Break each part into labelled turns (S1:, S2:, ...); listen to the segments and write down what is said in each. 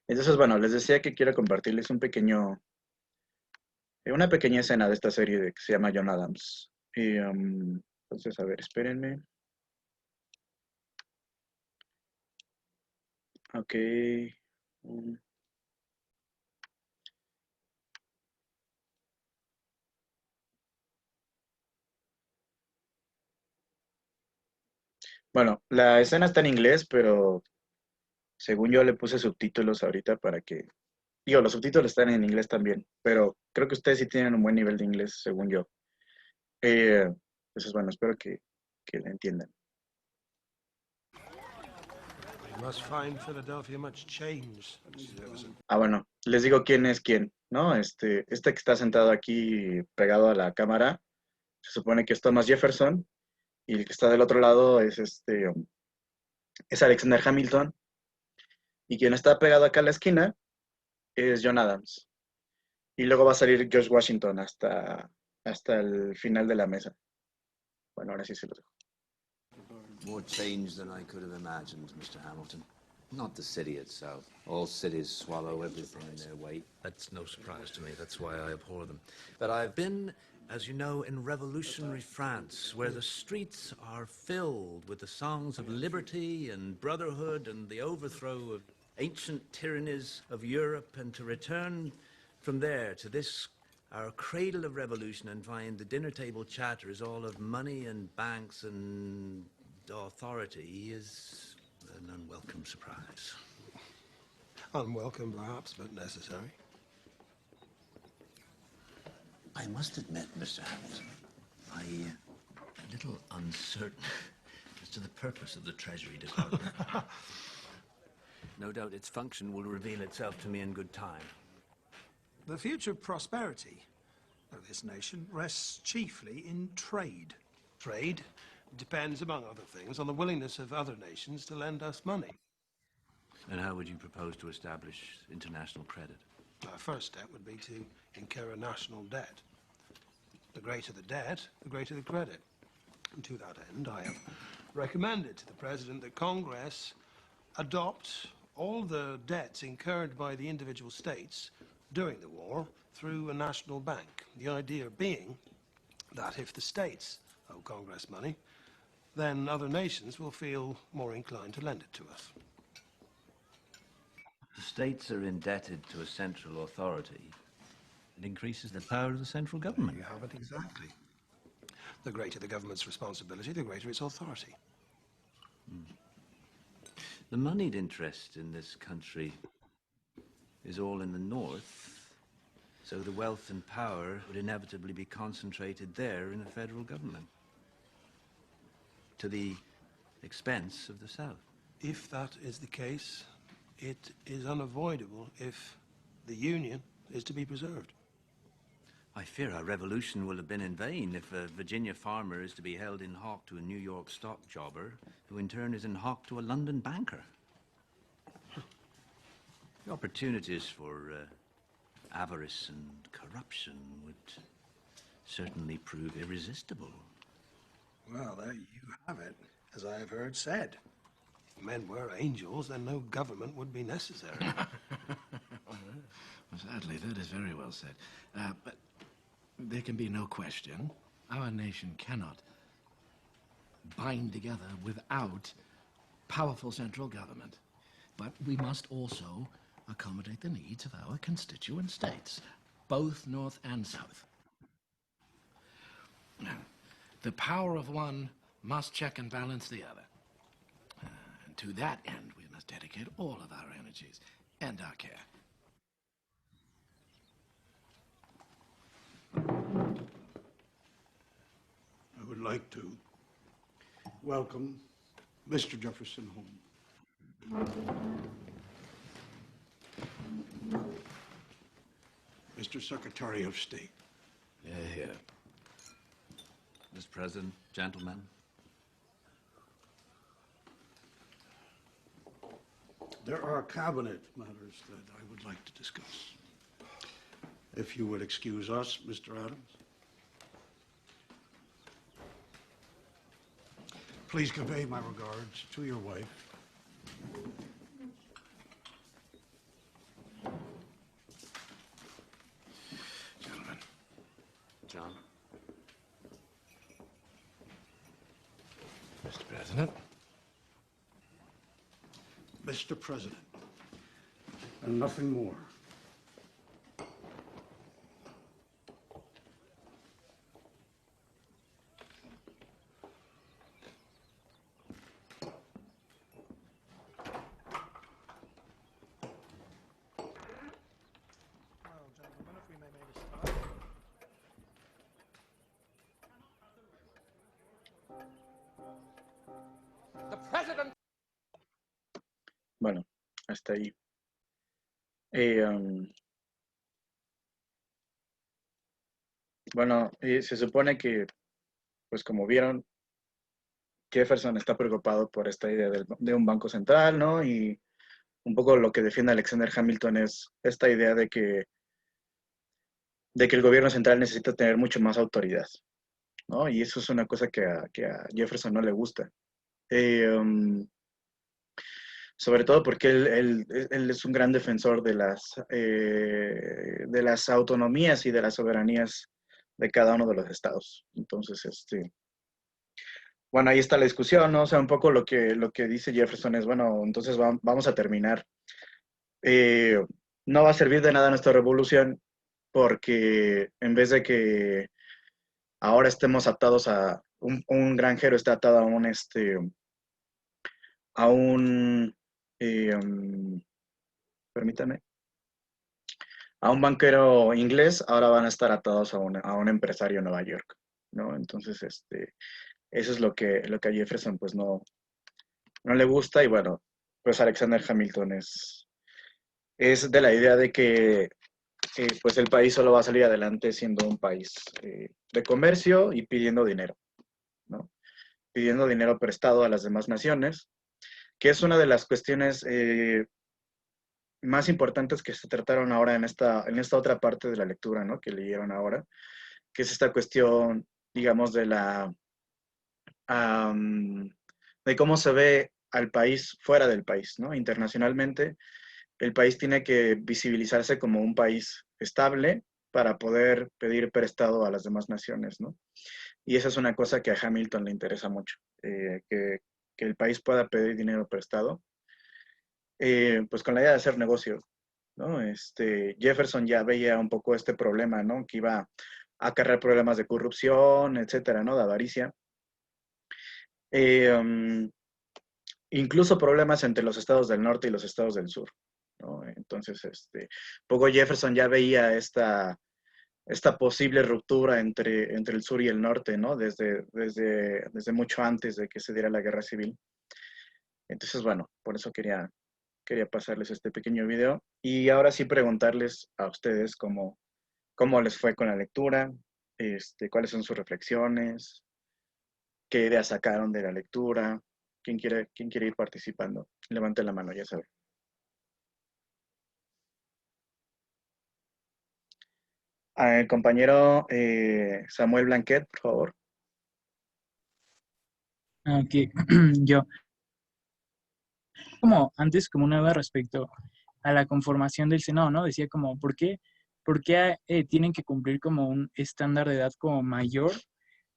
S1: Entonces, bueno, les decía que quiero compartirles una pequeña escena de esta serie que se llama John Adams. Entonces, a ver, espérenme. Ok. mm, Bueno, la escena está en inglés, pero según yo le puse subtítulos ahorita para que... Digo, los subtítulos están en inglés también, pero creo que ustedes sí tienen un buen nivel de inglés, según yo. Entonces, bueno, espero que la entiendan.
S2: You must find Philadelphia much changed, Mr. Jefferson.
S1: Bueno, les digo quién es quién, ¿no? Este que está sentado aquí pegado a la cámara, se supone que es Thomas Jefferson, y el que está del otro lado es Alexander Hamilton, y quien está pegado acá a la esquina es John Adams. Y luego va a salir George Washington hasta el final de la mesa. Bueno, ahora sí se lo dejo.
S3: More change than I could have imagined, Mr. Hamilton. Not the city itself. All cities swallow everything in their weight.
S4: That's no surprise to me. That's why I abhor them. But I've been, as you know, in revolutionary France, where the streets are filled with the songs of liberty and brotherhood and the overthrow of ancient tyrannies of Europe, and to return from there to this, our cradle of revolution, and find the dinner table chatter is all of money and banks and authority is an unwelcome surprise.
S2: Unwelcome, perhaps, but necessary.
S3: I must admit, Mr. Hamilton, I'm
S4: A little uncertain as to the purpose of the Treasury Department. No doubt its function will reveal itself to me in good time.
S2: The future prosperity of this nation rests chiefly in trade. Trade depends, among other things, on the willingness of other nations to lend us money.
S4: And how would you propose to establish international credit?
S2: Our first step would be to incur a national debt. The greater the debt, the greater the credit. And to that end, I have recommended to the President that Congress adopt all the debts incurred by the individual states during the war through a national bank. The idea being that if the states owe Congress money, then other nations will feel more inclined to lend it to us.
S4: The states are indebted to a central authority. It increases the power of the central government.
S2: You have it exactly. The greater the government's responsibility, the greater its authority.
S4: The moneyed interest in this country is all in the north, so the wealth and power would inevitably be concentrated there in the federal government, to the expense of the south.
S2: If that is the case, it is unavoidable if the Union is to be preserved.
S4: I fear our revolution will have been in vain if a Virginia farmer is to be held in hock to a New York stock jobber, who in turn is in hock to a London banker. The opportunities for avarice and corruption would certainly prove irresistible.
S2: Well, there you have it, as I have heard said. If men were angels, then no government would be necessary.
S5: Well, sadly, that is very well said. But there can be no question. Our nation cannot bind together without powerful central government. But we must also accommodate the needs of our constituent states, both North and South. The power of one must check and balance the other. And to that end, we must dedicate all of our energies and our care.
S6: I would like to welcome Mr. Jefferson home. Mr. Secretary of State.
S5: Here.
S4: Mr. President, gentlemen.
S6: There are cabinet matters that I would like to discuss. If you would excuse us, Mr. Adams. Please convey my regards to your wife
S5: President.
S6: Mr. President, and nothing more.
S7: Well, gentlemen, if we may make a start.
S1: Bueno, hasta ahí. Eh, bueno, se supone que, pues como vieron, Jefferson está preocupado por esta idea de un banco central, ¿no? Y un poco lo que defiende Alexander Hamilton es esta idea de que el gobierno central necesita tener mucho más autoridad, ¿no? Y eso es una cosa que a Jefferson no le gusta. Sobre todo porque él es un gran defensor de las autonomías y de las soberanías de cada uno de los estados. Entonces, bueno, ahí está la discusión, ¿no? O sea, un poco lo que dice Jefferson es, bueno, entonces vamos a terminar. Eh, no va a servir de nada nuestra revolución porque en vez de que ahora estemos atados a un granjero está atado a un permítame, a un banquero inglés, ahora van a estar atados a un empresario en Nueva York, ¿no? Entonces, eso es lo que a Jefferson pues no le gusta y bueno, pues Alexander Hamilton es de la idea de que pues el país solo va a salir adelante siendo un país de comercio y pidiendo dinero, ¿no? Pidiendo dinero prestado a las demás naciones, que es una de las cuestiones más importantes que se trataron ahora en esta otra parte de la lectura, ¿no? Que leyeron ahora, que es esta cuestión, digamos, de cómo se ve al país fuera del país, ¿no? Internacionalmente, el país tiene que visibilizarse como un país estable para poder pedir prestado a las demás naciones, ¿no? Y esa es una cosa que a Hamilton le interesa mucho, que el país pueda pedir dinero prestado, pues con la idea de hacer negocio, ¿no? Jefferson ya veía un poco este problema, ¿no? Que iba a acarrear problemas de corrupción, etcétera, ¿no? De avaricia. Incluso problemas entre los estados del norte y los estados del sur, ¿no? Entonces, poco Jefferson ya veía esta posible ruptura entre el sur y el norte, ¿no? Desde mucho antes de que se diera la guerra civil. Entonces, bueno, por eso quería pasarles este pequeño video. Y ahora sí preguntarles a ustedes cómo les fue con la lectura, cuáles son sus reflexiones, qué ideas sacaron de la lectura, quién quiere ir participando. Levanten la mano, ya saben. El compañero Samuel Blanquet, por favor.
S8: Ok, yo, como antes, como una duda respecto a la conformación del Senado, ¿no? Decía como, por qué tienen que cumplir como un estándar de edad como mayor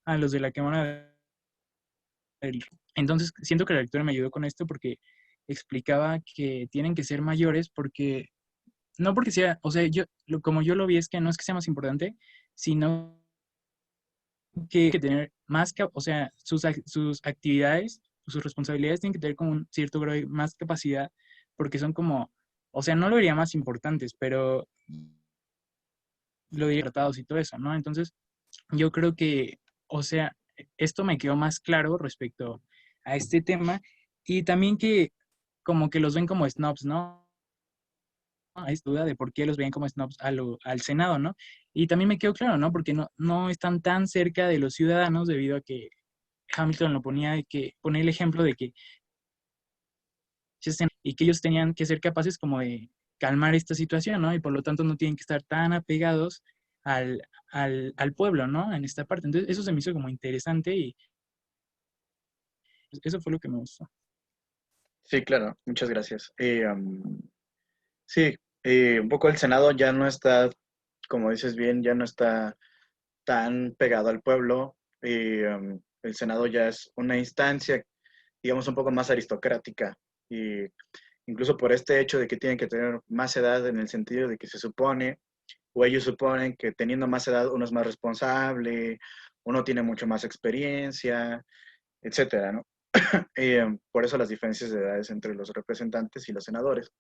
S8: a los de la Cámara del... Entonces, siento que la lectura me ayudó con esto porque explicaba que tienen que ser mayores porque, no porque sea, o sea, como yo lo vi es que no es que sea más importante, sino que tener más, o sea, sus actividades, sus responsabilidades tienen que tener como un cierto grado de más capacidad, porque son como, o sea, no lo diría más importantes, pero lo diría tratados y todo eso, ¿no? Entonces, yo creo que, o sea, esto me quedó más claro respecto a este tema y también que como que los ven como snobs, ¿no? Es duda de por qué los ven como snobs al Senado, ¿no? Y también me quedó claro, ¿no? Porque no están tan cerca de los ciudadanos debido a que Hamilton lo ponía de que ponía el ejemplo de que y que ellos tenían que ser capaces como de calmar esta situación, ¿no? Y por lo tanto no tienen que estar tan apegados al pueblo, ¿no? En esta parte. Entonces, eso se me hizo como interesante y eso fue lo que me gustó.
S1: Sí, claro, muchas gracias. Sí, un poco el Senado ya no está, como dices bien, ya no está tan pegado al pueblo. El Senado ya es una instancia digamos, un poco más aristocrática. Y incluso por este hecho de que tienen que tener más edad en el sentido de que se supone, o ellos suponen que teniendo más edad uno es más responsable, uno tiene mucho más experiencia, etcétera, ¿no? Por eso las diferencias de edades entre los representantes y los senadores,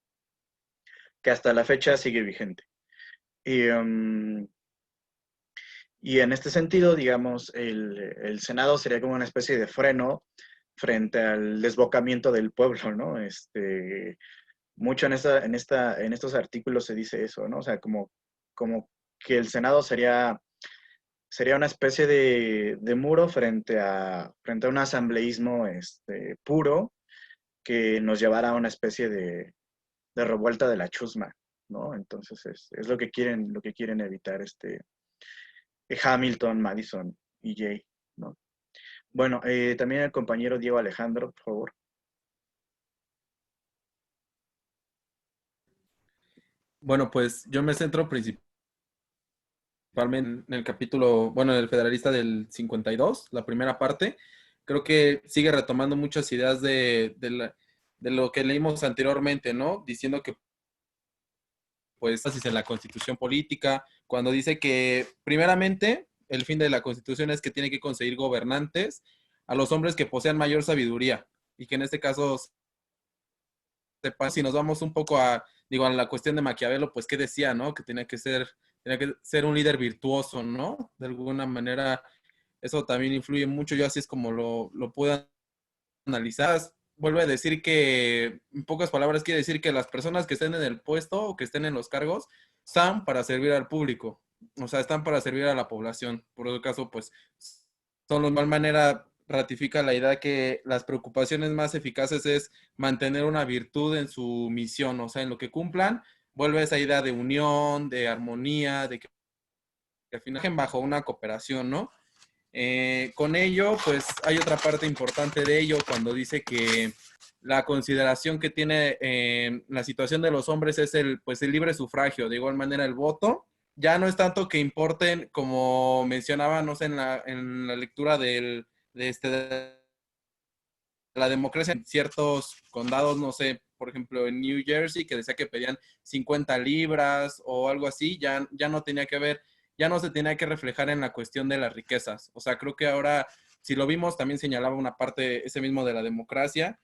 S1: que hasta la fecha sigue vigente. Y, y en este sentido, digamos, el Senado sería como una especie de freno frente al desbocamiento del pueblo, ¿no? Mucho en estos artículos se dice eso, ¿no? O sea, como que el Senado sería una especie de muro frente a un asambleísmo puro que nos llevara a una especie de revuelta de la chusma, ¿no? Entonces es lo que quieren evitar Hamilton, Madison y Jay, ¿no? Bueno, también el compañero Diego Alejandro, por favor.
S9: Bueno, pues yo me centro principalmente en el capítulo, bueno, en el Federalista del 52, la primera parte. Creo que sigue retomando muchas ideas de lo que leímos anteriormente, ¿no? Diciendo que, pues, énfasis en la constitución política, cuando dice que, primeramente, el fin de la constitución es que tiene que conseguir gobernantes a los hombres que posean mayor sabiduría, y que en este caso, si nos vamos un poco digo, a la cuestión de Maquiavelo, pues, ¿qué decía, no? Que tenía que ser un líder virtuoso, ¿no? De alguna manera, eso también influye mucho. Yo así es como lo puedo analizar. Vuelve a decir que, en pocas palabras, quiere decir que las personas que estén en el puesto o que estén en los cargos están para servir al público, o sea, están para servir a la población. Por otro caso, pues, son de igual manera ratifica la idea que las preocupaciones más eficaces es mantener una virtud en su misión, o sea, en lo que cumplan, vuelve esa idea de unión, de armonía, de que al final bajo una cooperación, ¿no? Con ello, pues hay otra parte importante de ello cuando dice que la consideración que tiene la situación de los hombres es pues el libre sufragio, de igual manera el voto. Ya no es tanto que importen, como mencionaba, no sé, en la lectura de la democracia en ciertos condados, no sé, por ejemplo, en New Jersey, que decía que pedían 50 libras o algo así, ya no tenía que ver, ya no se tenía que reflejar en la cuestión de las riquezas. O sea, creo que ahora, si lo vimos, también señalaba una parte, ese mismo de la democracia,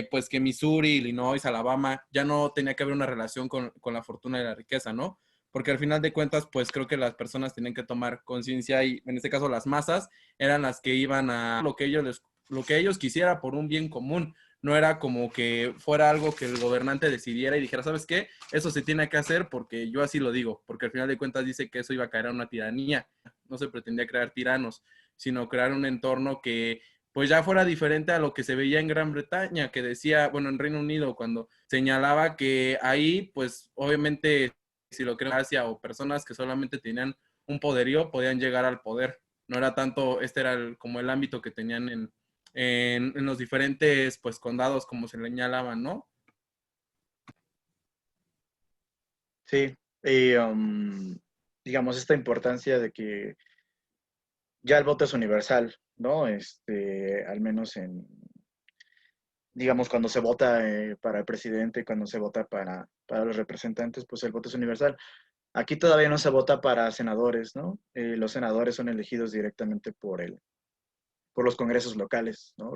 S9: pues que Missouri, Illinois, Alabama, ya no tenía que haber una relación con la fortuna y la riqueza, ¿no? Porque al final de cuentas, pues creo que las personas tenían que tomar conciencia y en este caso las masas eran las que iban a lo que ellos quisieran por un bien común. No era como que fuera algo que el gobernante decidiera y dijera, ¿sabes qué? Eso se tiene que hacer porque yo así lo digo, porque al final de cuentas dice que eso iba a caer a una tiranía. No se pretendía crear tiranos, sino crear un entorno que pues ya fuera diferente a lo que se veía en Gran Bretaña, que decía, bueno, en Reino Unido, cuando señalaba que ahí, pues obviamente, si lo creo Asia o personas que solamente tenían un poderío, podían llegar al poder. No era tanto, este era como el ámbito que tenían en los diferentes pues condados como se le señalaban, ¿no?
S1: Sí, y, digamos, esta importancia de que ya el voto es universal, ¿no? Al menos digamos, cuando se vota para el presidente, cuando se vota para los representantes, pues el voto es universal. Aquí todavía no se vota para senadores, ¿no? Los senadores son elegidos directamente por los congresos locales, ¿no?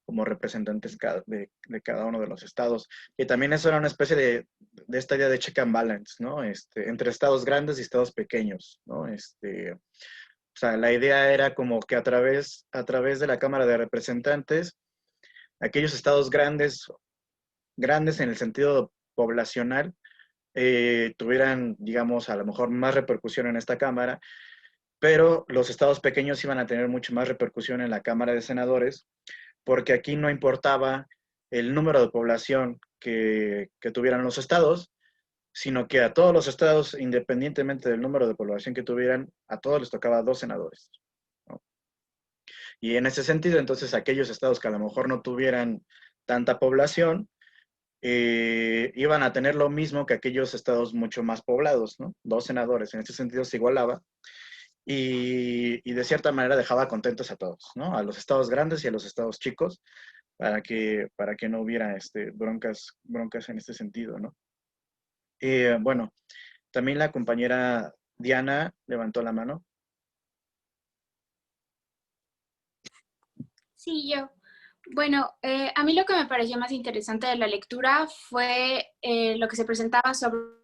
S1: Como representantes de cada uno de los estados. Y también eso era una especie de esta idea de check and balance, ¿no? Entre estados grandes y estados pequeños, ¿no? O sea, la idea era como que a través de la Cámara de Representantes, aquellos estados grandes en el sentido poblacional, tuvieran, digamos, a lo mejor más repercusión en esta Cámara, pero los estados pequeños iban a tener mucho más repercusión en la Cámara de Senadores, porque aquí no importaba el número de población que tuvieran los estados, sino que a todos los estados, independientemente del número de población que tuvieran, a todos les tocaba 2 senadores, ¿no? Y en ese sentido, entonces, aquellos estados que a lo mejor no tuvieran tanta población, iban a tener lo mismo que aquellos estados mucho más poblados, ¿no? 2 senadores. En ese sentido se igualaba y de cierta manera dejaba contentos a todos, ¿no? A los estados grandes y a los estados chicos, para que no hubiera broncas en este sentido, ¿no? Bueno, también la compañera Diana levantó la mano.
S10: Sí, yo. Bueno, a mí lo que me pareció más interesante de la lectura fue lo que se presentaba sobre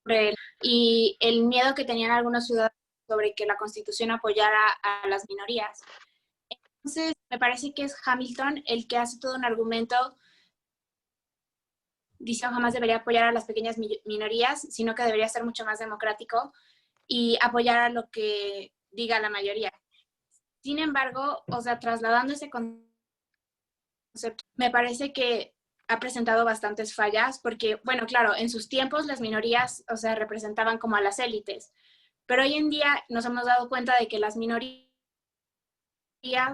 S10: él y el miedo que tenían algunos ciudadanos sobre que la Constitución apoyara a las minorías. Entonces, me parece que es Hamilton el que hace todo un argumento diciendo jamás debería apoyar a las pequeñas minorías, sino que debería ser mucho más democrático y apoyar a lo que diga la mayoría. Sin embargo, o sea, trasladando ese concepto, me parece que ha presentado bastantes fallas, porque, bueno, claro, en sus tiempos las minorías, o sea, representaban como a las élites, pero hoy en día nos hemos dado cuenta de que las minorías,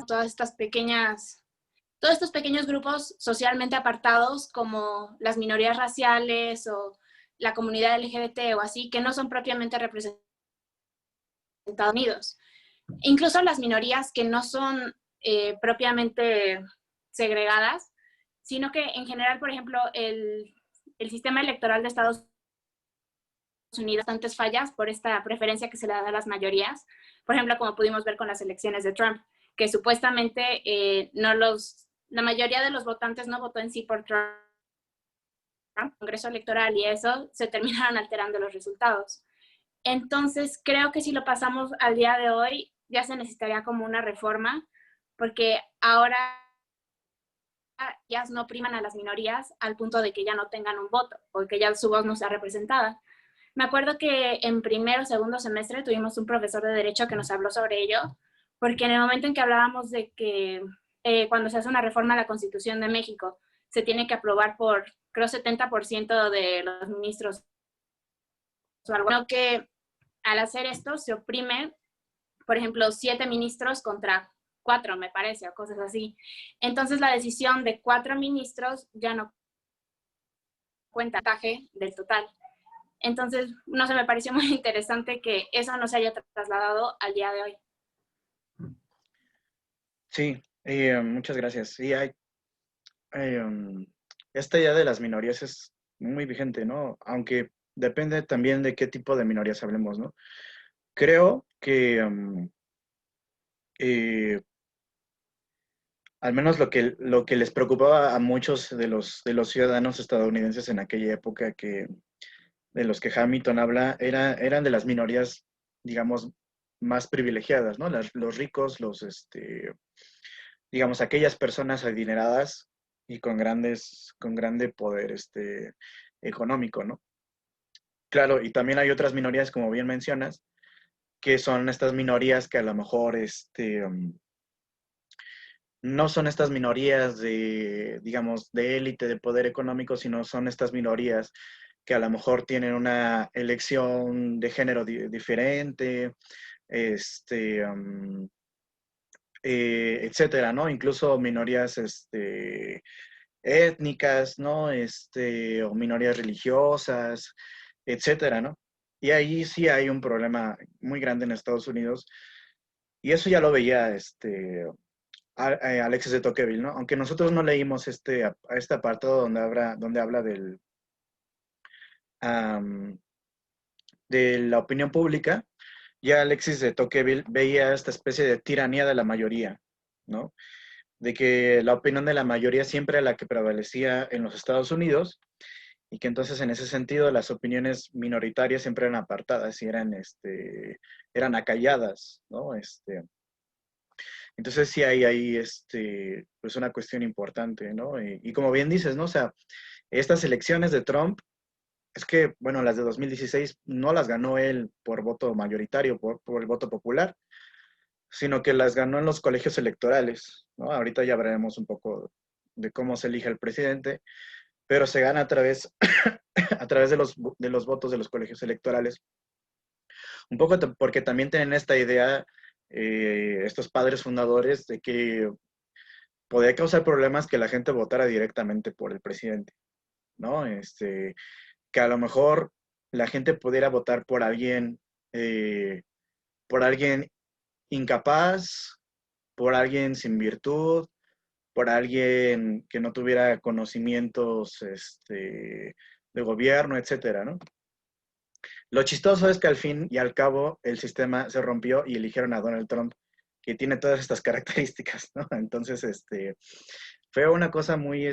S10: todos estos pequeños grupos socialmente apartados, como las minorías raciales o la comunidad LGBT o así, que no son propiamente representados en Estados Unidos. Incluso las minorías que no son propiamente segregadas, sino que en general, por ejemplo, el sistema electoral de Estados Unidos bastantes fallas por esta preferencia que se le da a las mayorías, por ejemplo, como pudimos ver con las elecciones de Trump, que supuestamente la mayoría de los votantes no votó en sí por Trump, Congreso electoral y eso, se terminaron alterando los resultados. Entonces, creo que si lo pasamos al día de hoy, ya se necesitaría como una reforma, porque ahora ya no priman a las minorías al punto de que ya no tengan un voto o que ya su voz no sea representada. Me acuerdo que en primero o segundo semestre tuvimos un profesor de Derecho que nos habló sobre ello, porque en el momento en que hablábamos de que cuando se hace una reforma a la Constitución de México, se tiene que aprobar por, creo, 70% de los ministros o algo, que al hacer esto se oprime, por ejemplo, 7 ministros contra 4, me parece, o cosas así. Entonces la decisión de 4 ministros ya no cuenta del total. Entonces, no sé, me pareció muy interesante que eso no se haya trasladado al día de hoy.
S1: Sí, muchas gracias. Sí, esta idea de las minorías es muy vigente, ¿no? Aunque depende también de qué tipo de minorías hablemos, ¿no? Creo que al menos lo que les preocupaba a muchos de los ciudadanos estadounidenses en aquella época de los que Hamilton habla, eran de las minorías, digamos, más privilegiadas, ¿no? Los ricos, digamos, aquellas personas adineradas y con grande poder económico, ¿no? Claro, y también hay otras minorías, como bien mencionas, que son estas minorías que a lo mejor no son estas minorías de, digamos, de élite, de poder económico, sino son estas minorías que a lo mejor tienen una elección de género diferente, etcétera, ¿no? Incluso minorías étnicas, ¿no? O minorías religiosas, etcétera, ¿no? Y ahí sí hay un problema muy grande en Estados Unidos. Y eso ya lo veía Alexis de Tocqueville, ¿no? Aunque nosotros no leímos este apartado donde habla de la opinión pública, ya Alexis de Tocqueville veía esta especie de tiranía de la mayoría, ¿no? De que la opinión de la mayoría siempre era la que prevalecía en los Estados Unidos y que entonces en ese sentido las opiniones minoritarias siempre eran apartadas y eran acalladas, ¿no? Entonces sí hay ahí pues una cuestión importante, ¿no? Y como bien dices, ¿no? O sea, estas elecciones de Trump, es que, bueno, las de 2016 no las ganó él por voto mayoritario, por el voto popular, sino que las ganó en los colegios electorales, ¿no? Ahorita ya hablaremos un poco de cómo se elige el presidente, pero se gana a través, a través de los votos de los colegios electorales. Un poco porque también tienen esta idea, estos padres fundadores, de que podía causar problemas que la gente votara directamente por el presidente, ¿no? Que a lo mejor la gente pudiera votar por alguien incapaz, por alguien sin virtud, por alguien que no tuviera conocimientos de gobierno, etcétera, ¿no? Lo chistoso es que al fin y al cabo el sistema se rompió y eligieron a Donald Trump, que tiene todas estas características, ¿no? Entonces, fue una cosa muy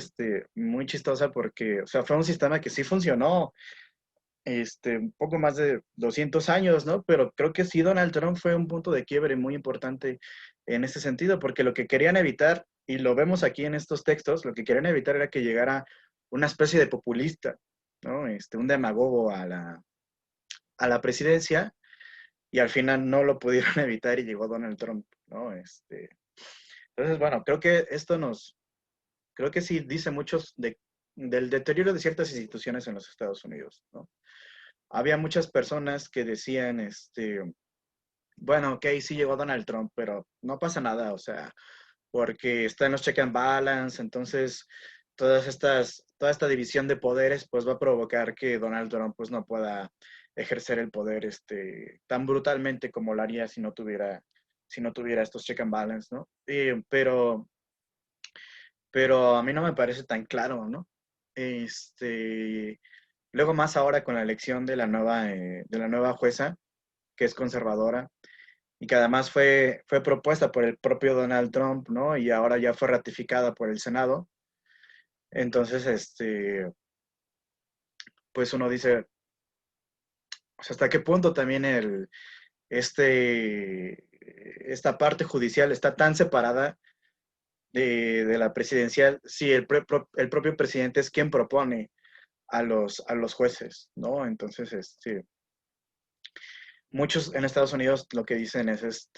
S1: chistosa porque, o sea, fue un sistema que sí funcionó, un poco más de 200 años, ¿no? Pero creo que sí, Donald Trump fue un punto de quiebre muy importante en ese sentido, porque lo que querían evitar, y lo vemos aquí en estos textos, lo que querían evitar era que llegara una especie de populista, ¿no? Un demagogo a la presidencia, y al final no lo pudieron evitar y llegó Donald Trump, ¿no? Entonces, bueno, creo que sí dice muchos del deterioro de ciertas instituciones en los Estados Unidos, ¿no? Había muchas personas que decían, bueno, ok, sí llegó Donald Trump, pero no pasa nada, o sea, porque está en los check and balance, entonces toda esta división de poderes, pues va a provocar que Donald Trump, pues no pueda ejercer el poder, tan brutalmente como lo haría si no tuviera estos check and balance, ¿no? Pero a mí no me parece tan claro, ¿no? Luego más ahora con la elección de la nueva jueza, que es conservadora, y que además fue propuesta por el propio Donald Trump, ¿no? Y ahora ya fue ratificada por el Senado. Entonces, pues uno dice, o sea, ¿hasta qué punto también esta parte judicial está tan separada de la presidencial si el propio presidente es quien propone a los jueces, ¿no? Entonces, muchos en Estados Unidos lo que dicen es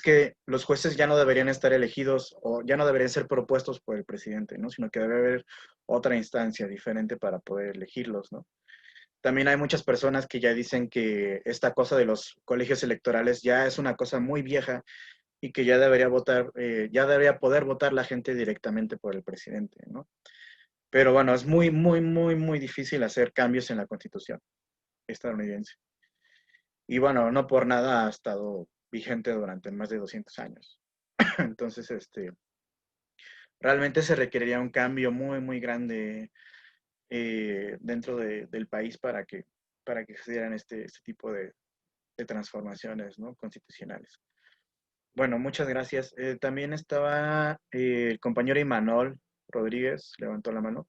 S1: que los jueces ya no deberían estar elegidos o ya no deberían ser propuestos por el presidente, ¿no? Sino que debe haber otra instancia diferente para poder elegirlos, ¿no? También hay muchas personas que ya dicen que esta cosa de los colegios electorales ya es una cosa muy vieja y que ya debería poder votar la gente directamente por el presidente, ¿no? Pero bueno, es muy, muy, muy, muy difícil hacer cambios en la Constitución estadounidense. Y bueno, no por nada ha estado vigente durante más de 200 años. Entonces, realmente se requeriría un cambio muy, muy grande dentro del país para que se dieran este tipo de transformaciones, ¿no? Constitucionales. Bueno, muchas gracias. También estaba el compañero Imanol Rodríguez, levantó la mano.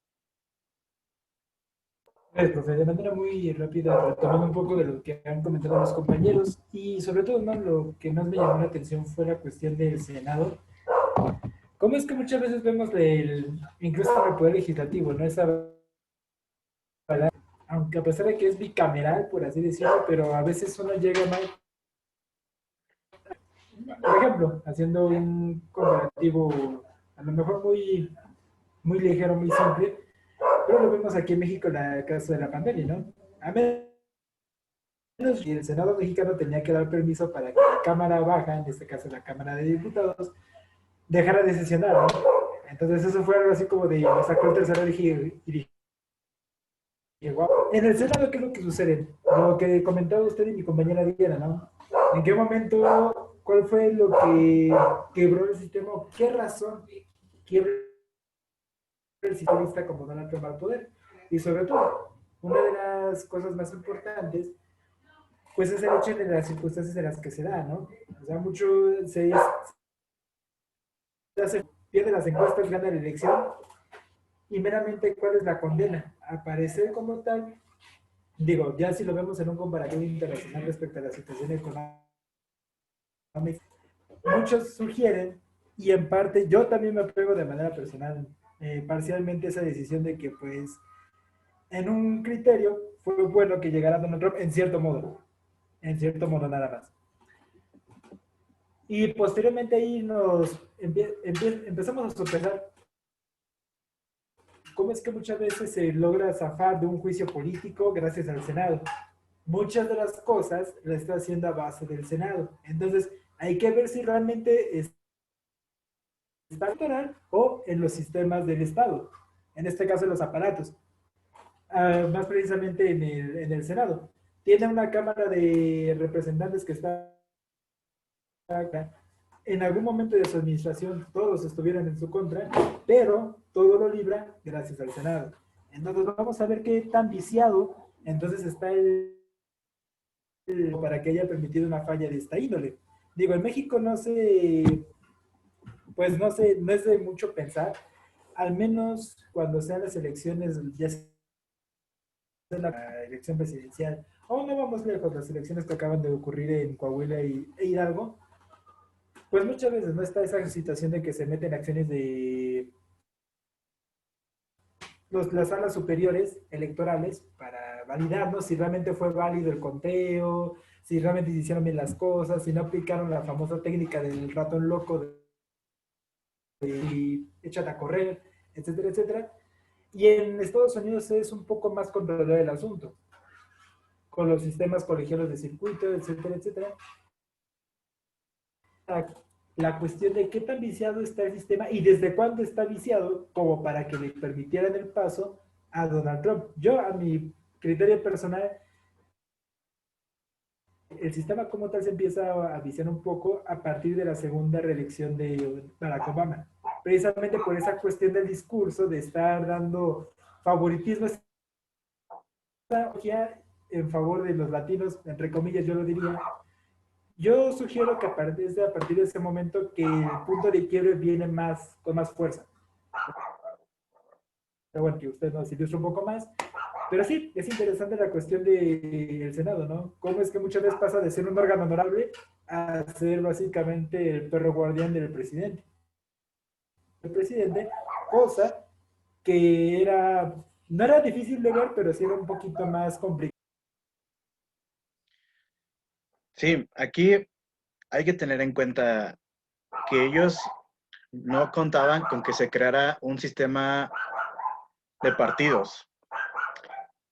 S7: Profe, de manera muy rápida, retomando un poco de lo que han comentado los compañeros y sobre todo, ¿no? Lo que más me llamó la atención fue la cuestión del Senado. ¿Cómo es que muchas veces vemos incluso en el Poder Legislativo, ¿no? Aunque a pesar de que es bicameral, por así decirlo, pero a veces uno llega mal. Por ejemplo, haciendo un comparativo a lo mejor muy, muy ligero, muy simple, pero lo vemos aquí en México en el caso de la pandemia, ¿no? A menos que el Senado mexicano tenía que dar permiso para que la Cámara Baja, en este caso la Cámara de Diputados, dejara de sesionar, ¿no? Entonces eso fue algo así como de, lo sacó el tercero y dije, wow. En el Senado, ¿qué es lo que sucede? Lo que comentaba usted y mi compañera Diana, ¿no? ¿En qué momento, cuál fue lo que quebró el sistema? ¿Qué razón quiebra el sistema como Donald Trump al poder? Y sobre todo, una de las cosas más importantes, pues es el hecho de las circunstancias en las que se da, ¿no? O sea, mucho se pierde las encuestas, gana la elección, y meramente cuál es la condena. Aparecer como tal, digo, ya si lo vemos en un comparativo internacional respecto a la situación económica, muchos sugieren, y en parte yo también me apego de manera personal, parcialmente esa decisión de que pues en un criterio fue bueno que llegara Donald Trump en cierto modo nada más. Y posteriormente ahí empezamos a sopesar cómo es que muchas veces se logra zafar de un juicio político gracias al Senado. Muchas de las cosas las está haciendo a base del Senado. Entonces, hay que ver si realmente está electoral o en los sistemas del Estado. En este caso, los aparatos. Más precisamente en el Senado. Tiene una Cámara de Representantes que está en algún momento de su administración todos estuvieron en su contra, pero todo lo libra gracias al Senado. Entonces vamos a ver qué tan viciado entonces está para que haya permitido una falla de esta índole. Digo, en México no sé, pues no sé, no es de mucho pensar, al menos cuando sean las elecciones, ya sea la elección presidencial, o no vamos lejos, las elecciones que acaban de ocurrir en Coahuila e Hidalgo, pues muchas veces no está esa situación de que se meten acciones de las salas superiores electorales para validarnos si realmente fue válido el conteo, si realmente se hicieron bien las cosas, si no aplicaron la famosa técnica del ratón loco de échate a correr, etcétera, etcétera. Y en Estados Unidos es un poco más controlado el asunto, con los sistemas colegiados de circuito, etcétera, etcétera. La cuestión de qué tan viciado está el sistema y desde cuándo está viciado como para que le permitieran el paso a Donald Trump. Yo, a mi criterio personal, el sistema como tal se empieza a viciar un poco a partir de la segunda reelección de Barack Obama. Precisamente por esa cuestión del discurso de estar dando favoritismo en favor de los latinos, entre comillas yo lo diría. Yo sugiero que a partir de ese momento que el punto de quiebre viene con más fuerza. Pero bueno, que usted nos ilustre un poco más. Pero sí, es interesante la cuestión del Senado, ¿no? Cómo es que muchas veces pasa de ser un órgano honorable a ser básicamente el perro guardián del presidente. El presidente, cosa que no era difícil de ver, pero sí era un poquito más complicado.
S1: Sí, aquí hay que tener en cuenta que ellos no contaban con que se creara un sistema de partidos.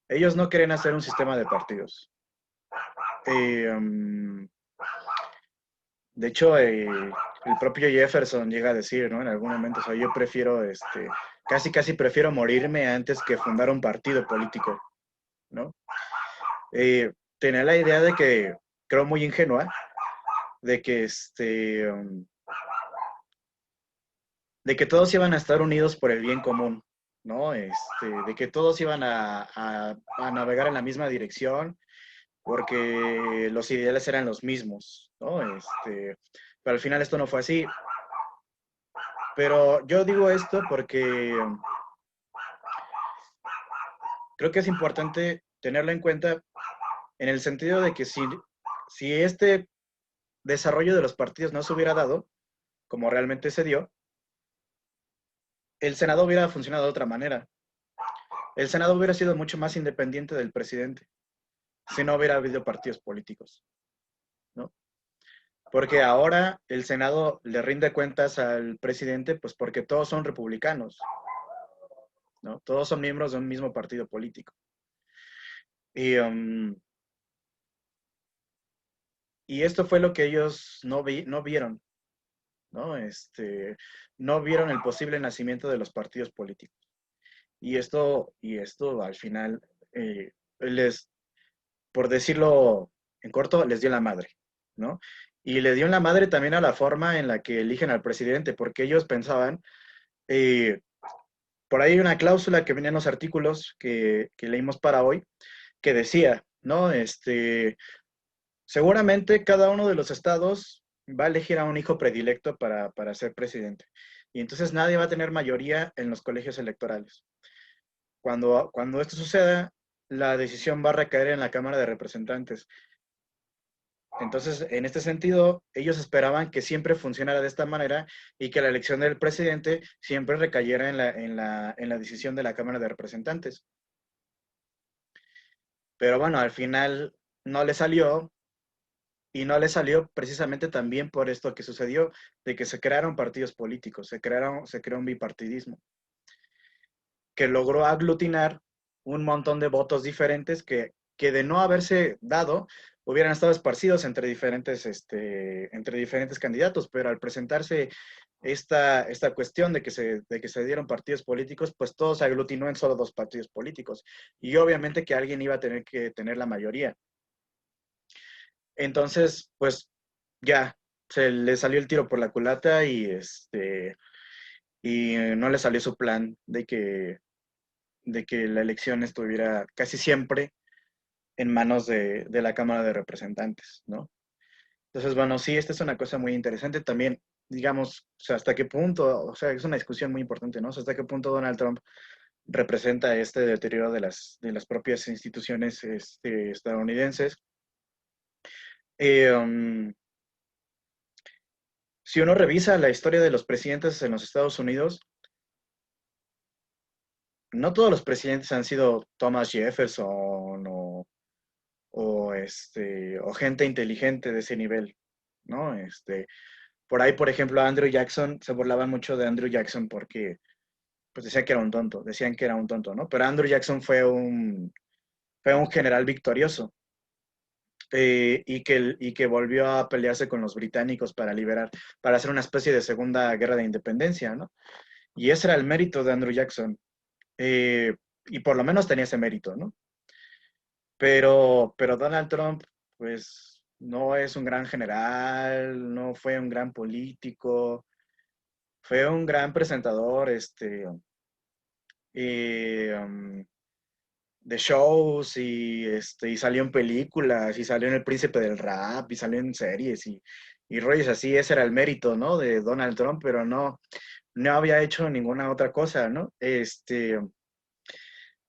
S1: Ellos no querían hacer un sistema de partidos. De hecho, el propio Jefferson llega a decir, ¿no? En algún momento, o sea, yo prefiero, casi prefiero morirme antes que fundar un partido político, ¿no? Tenía la idea de que, creo muy ingenua, de que, de que todos iban a estar unidos por el bien común, ¿no? De que todos iban a navegar en la misma dirección, porque los ideales eran los mismos, ¿no? Pero al final esto no fue así. Pero yo digo esto porque creo que es importante tenerlo en cuenta en el sentido de que si este desarrollo de los partidos no se hubiera dado, como realmente se dio, el Senado hubiera funcionado de otra manera. El Senado hubiera sido mucho más independiente del presidente si no hubiera habido partidos políticos, ¿no? Porque ahora el Senado le rinde cuentas al presidente, pues porque todos son republicanos, ¿no? Todos son miembros de un mismo partido político. Y esto fue lo que ellos no vieron, ¿no? No vieron el posible nacimiento de los partidos políticos. Y esto al final, por decirlo en corto, les dio la madre, ¿no? Y le dio la madre también a la forma en la que eligen al presidente, porque ellos pensaban, por ahí hay una cláusula que venía en los artículos que leímos para hoy, que decía, ¿no? Seguramente cada uno de los estados va a elegir a un hijo predilecto para ser presidente. Y entonces nadie va a tener mayoría en los colegios electorales. Cuando esto suceda, la decisión va a recaer en la Cámara de Representantes. Entonces, en este sentido, ellos esperaban que siempre funcionara de esta manera y que la elección del presidente siempre recayera en la decisión de la Cámara de Representantes. Pero bueno, al final no le salió, y no le salió precisamente también por esto que sucedió, de que se crearon partidos políticos, se creó un bipartidismo, que logró aglutinar un montón de votos diferentes que de no haberse dado, hubieran estado esparcidos entre diferentes candidatos, pero al presentarse esta cuestión de que se dieron partidos políticos, pues todo se aglutinó en solo 2 partidos políticos. Y obviamente que alguien iba a tener que tener la mayoría. Entonces, pues ya, se le salió el tiro por la culata y no le salió su plan de que la elección estuviera casi siempre en manos de la Cámara de Representantes, ¿no? Entonces, bueno, sí, esta es una cosa muy interesante también, digamos, o sea, hasta qué punto, o sea, es una discusión muy importante, ¿no? O sea, hasta qué punto Donald Trump representa este deterioro de las propias instituciones estadounidenses. Si uno revisa la historia de los presidentes en los Estados Unidos, no todos los presidentes han sido Thomas Jefferson o gente inteligente de ese nivel, ¿no? Por ahí, por ejemplo, Andrew Jackson, se burlaban mucho de Andrew Jackson porque pues decían que era un tonto, decían que era un tonto, ¿no? Pero Andrew Jackson fue un general victorioso y que volvió a pelearse con los británicos para hacer una especie de segunda guerra de independencia, ¿no? Y ese era el mérito de Andrew Jackson. eh, y por lo menos tenía ese mérito, ¿no? Pero Donald Trump, pues, no es un gran general, no fue un gran político, fue un gran presentador, de shows y salió en películas y salió en El Príncipe del Rap y salió en series y rollos así. Ese era el mérito, ¿no? De Donald Trump, pero no había hecho ninguna otra cosa, ¿no?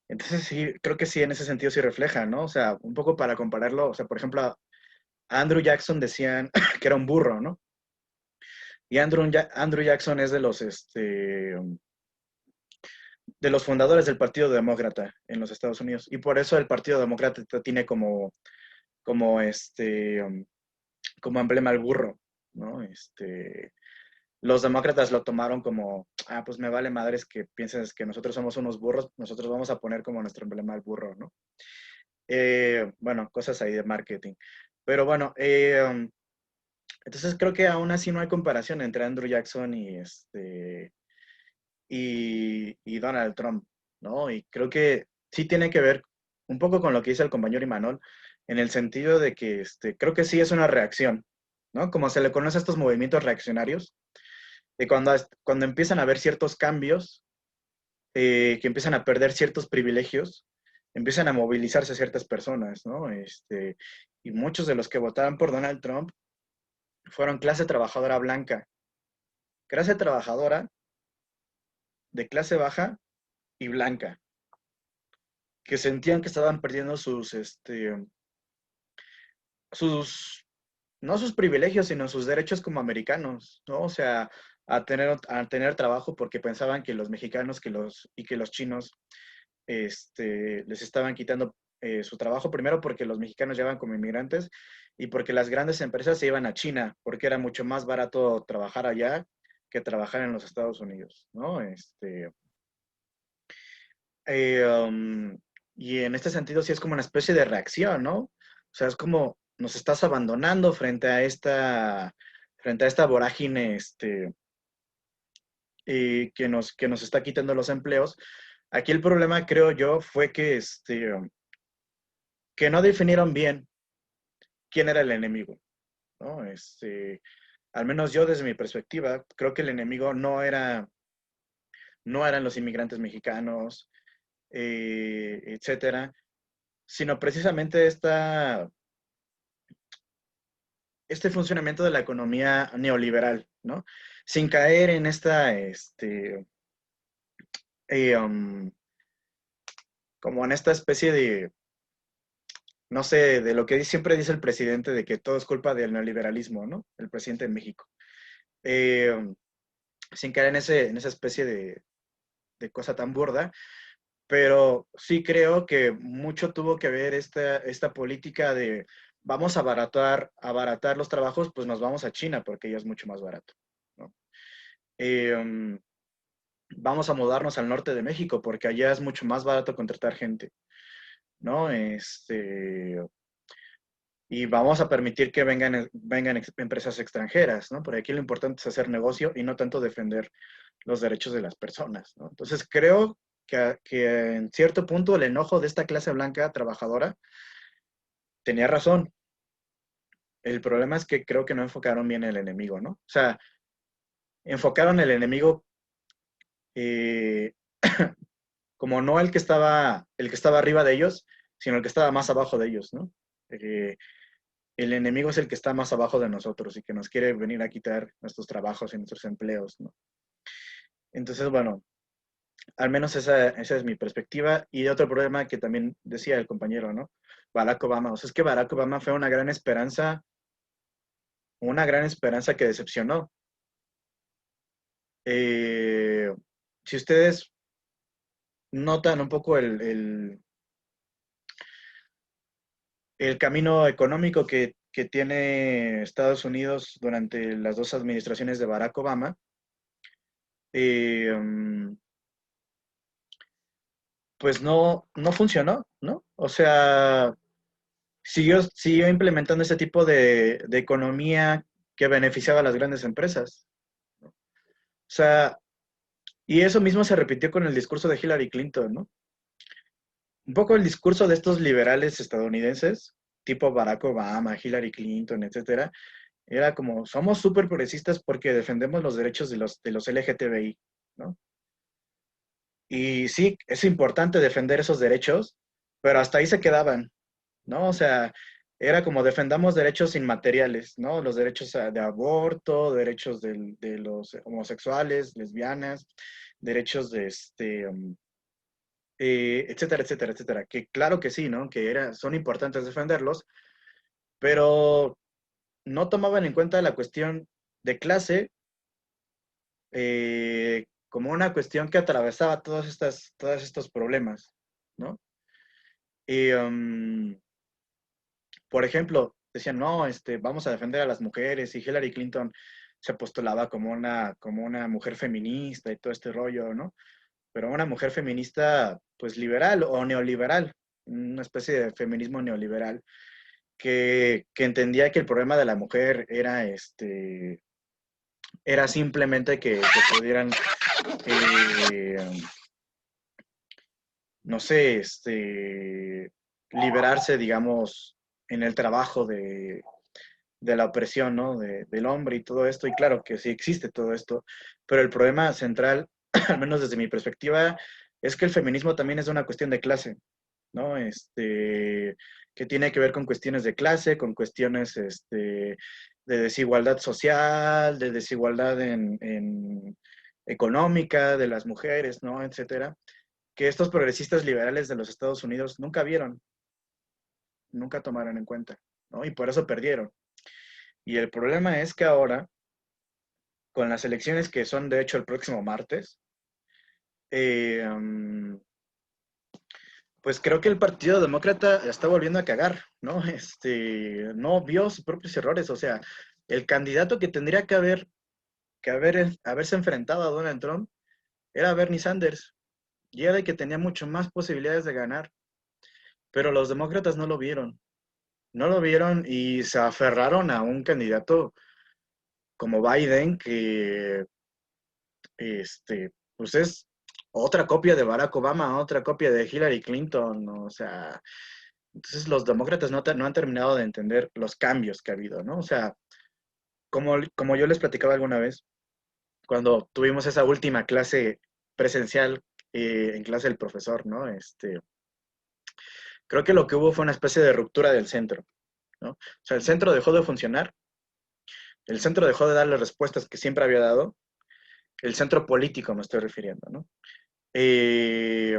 S1: Entonces sí, creo que sí, en ese sentido sí refleja, ¿no? O sea, un poco para compararlo, o sea, por ejemplo, a Andrew Jackson decían que era un burro, ¿no? Y Andrew Jackson es de los fundadores del Partido Demócrata en los Estados Unidos. Y por eso el Partido Demócrata tiene como, como emblema el burro, ¿no? Los demócratas lo tomaron como, pues me vale madres que pienses que nosotros somos unos burros, nosotros vamos a poner como nuestro emblema el burro, ¿no? Bueno, cosas ahí de marketing. Pero bueno, entonces creo que aún así no hay comparación entre Andrew Jackson y Donald Trump, ¿no? Y creo que sí tiene que ver un poco con lo que dice el compañero Imanol, en el sentido de que creo que sí es una reacción, ¿no? Como se le conoce a estos movimientos reaccionarios, de cuando empiezan a haber ciertos cambios, que empiezan a perder ciertos privilegios, empiezan a movilizarse ciertas personas, ¿no? Y muchos de los que votaron por Donald Trump fueron clase trabajadora blanca, clase trabajadora de clase baja y blanca, que sentían que estaban perdiendo no sus privilegios, sino sus derechos como americanos, ¿no? O sea, a tener trabajo porque pensaban que los mexicanos que los chinos les estaban quitando su trabajo, primero porque los mexicanos llevan como inmigrantes y porque las grandes empresas se iban a China, porque era mucho más barato trabajar allá que trabajar en los Estados Unidos, ¿no? Y en este sentido sí es como una especie de reacción, ¿no? O sea, es como nos estás abandonando frente a esta vorágine que nos está quitando los empleos. Aquí el problema, creo yo, fue que no definieron bien quién era el enemigo, ¿no? Al menos yo desde mi perspectiva, creo que el enemigo no eran los inmigrantes mexicanos, etcétera, sino precisamente este funcionamiento de la economía neoliberal, ¿no? Sin caer en como en esta especie de, no sé, de lo que siempre dice el presidente, de que todo es culpa del neoliberalismo, ¿no? El presidente de México. Sin caer en esa especie de cosa tan burda, pero sí creo que mucho tuvo que ver esta política de vamos a abaratar los trabajos, pues nos vamos a China porque ya es mucho más barato, ¿no? Vamos a mudarnos al norte de México porque allá es mucho más barato contratar gente, ¿no? Y vamos a permitir que vengan empresas extranjeras, ¿no? Porque aquí lo importante es hacer negocio y no tanto defender los derechos de las personas, ¿no? Entonces creo que en cierto punto el enojo de esta clase blanca trabajadora tenía razón. El problema es que creo que no enfocaron bien el enemigo, ¿no? O sea, enfocaron el enemigo eh, como no el que estaba arriba de ellos, sino el que estaba más abajo de ellos, ¿no? El enemigo es el que está más abajo de nosotros y que nos quiere venir a quitar nuestros trabajos y nuestros empleos, ¿no? Entonces, bueno, al menos esa es mi perspectiva. Y otro problema que también decía el compañero, ¿no? Barack Obama. O sea, es que Barack Obama fue una gran esperanza que decepcionó. Eh, si ustedes notan un poco el camino económico que tiene Estados Unidos durante las dos administraciones de Barack Obama, pues no funcionó, ¿no? O sea, siguió implementando ese tipo de economía que beneficiaba a las grandes empresas. O sea, y eso mismo se repitió con el discurso de Hillary Clinton, ¿no? Un poco el discurso de estos liberales estadounidenses, tipo Barack Obama, Hillary Clinton, etcétera, era como, somos súper progresistas porque defendemos los derechos de los LGTBI, ¿no? Y sí, es importante defender esos derechos, pero hasta ahí se quedaban, ¿no? O sea, era como defendamos derechos inmateriales, ¿no? Los derechos de aborto, derechos de los homosexuales, lesbianas, derechos de etcétera, etcétera, etcétera. Que claro que sí, ¿no? Son importantes defenderlos, pero no tomaban en cuenta la cuestión de clase como una cuestión que atravesaba todos estos problemas, ¿no? Y, por ejemplo, decían, no, vamos a defender a las mujeres, y Hillary Clinton se postulaba como una mujer feminista y todo este rollo, ¿no? Pero una mujer feminista, pues liberal o neoliberal, una especie de feminismo neoliberal, que entendía que el problema de la mujer era simplemente que pudieran, no sé, liberarse, digamos, en el trabajo de la opresión, ¿no? Del hombre y todo esto. Y claro que sí existe todo esto, pero el problema central, al menos desde mi perspectiva, es que el feminismo también es una cuestión de clase, ¿no? Que tiene que ver con cuestiones de clase, con cuestiones de desigualdad social, de desigualdad en económica de las mujeres, ¿no? Etcétera, que estos progresistas liberales de los Estados Unidos nunca vieron, nunca tomaron en cuenta, ¿no? Y por eso perdieron. Y el problema es que ahora, con las elecciones que son de hecho el próximo martes, pues creo que el Partido Demócrata está volviendo a cagar, ¿no? No vio sus propios errores, o sea, el candidato que tendría haberse enfrentado a Donald Trump era Bernie Sanders, y era el que tenía mucho más posibilidades de ganar, pero los demócratas no lo vieron y se aferraron a un candidato como Biden que, pues es otra copia de Barack Obama, otra copia de Hillary Clinton, o sea, entonces los demócratas no han terminado de entender los cambios que ha habido, ¿no? O sea, como yo les platicaba alguna vez, cuando tuvimos esa última clase presencial en clase del profesor, ¿no? Creo que lo que hubo fue una especie de ruptura del centro, ¿no? O sea, el centro dejó de funcionar, el centro dejó de dar las respuestas que siempre había dado, el centro político me estoy refiriendo, ¿no? Eh,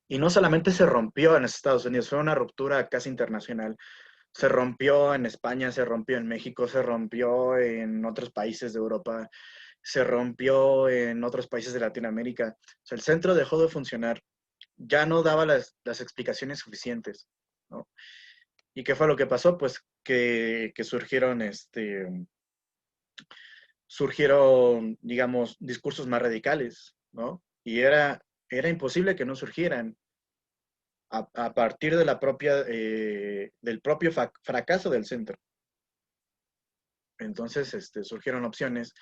S1: y no solamente se rompió en Estados Unidos, fue una ruptura casi internacional. Se rompió en España, se rompió en México, se rompió en otros países de Europa, se rompió en otros países de Latinoamérica. O sea, el centro dejó de funcionar, ya no daba las explicaciones suficientes, ¿no? ¿Y qué fue lo que pasó? Pues que surgieron, digamos, discursos más radicales, ¿no? Y era imposible que no surgieran a partir de del propio fracaso del centro. Entonces, surgieron opciones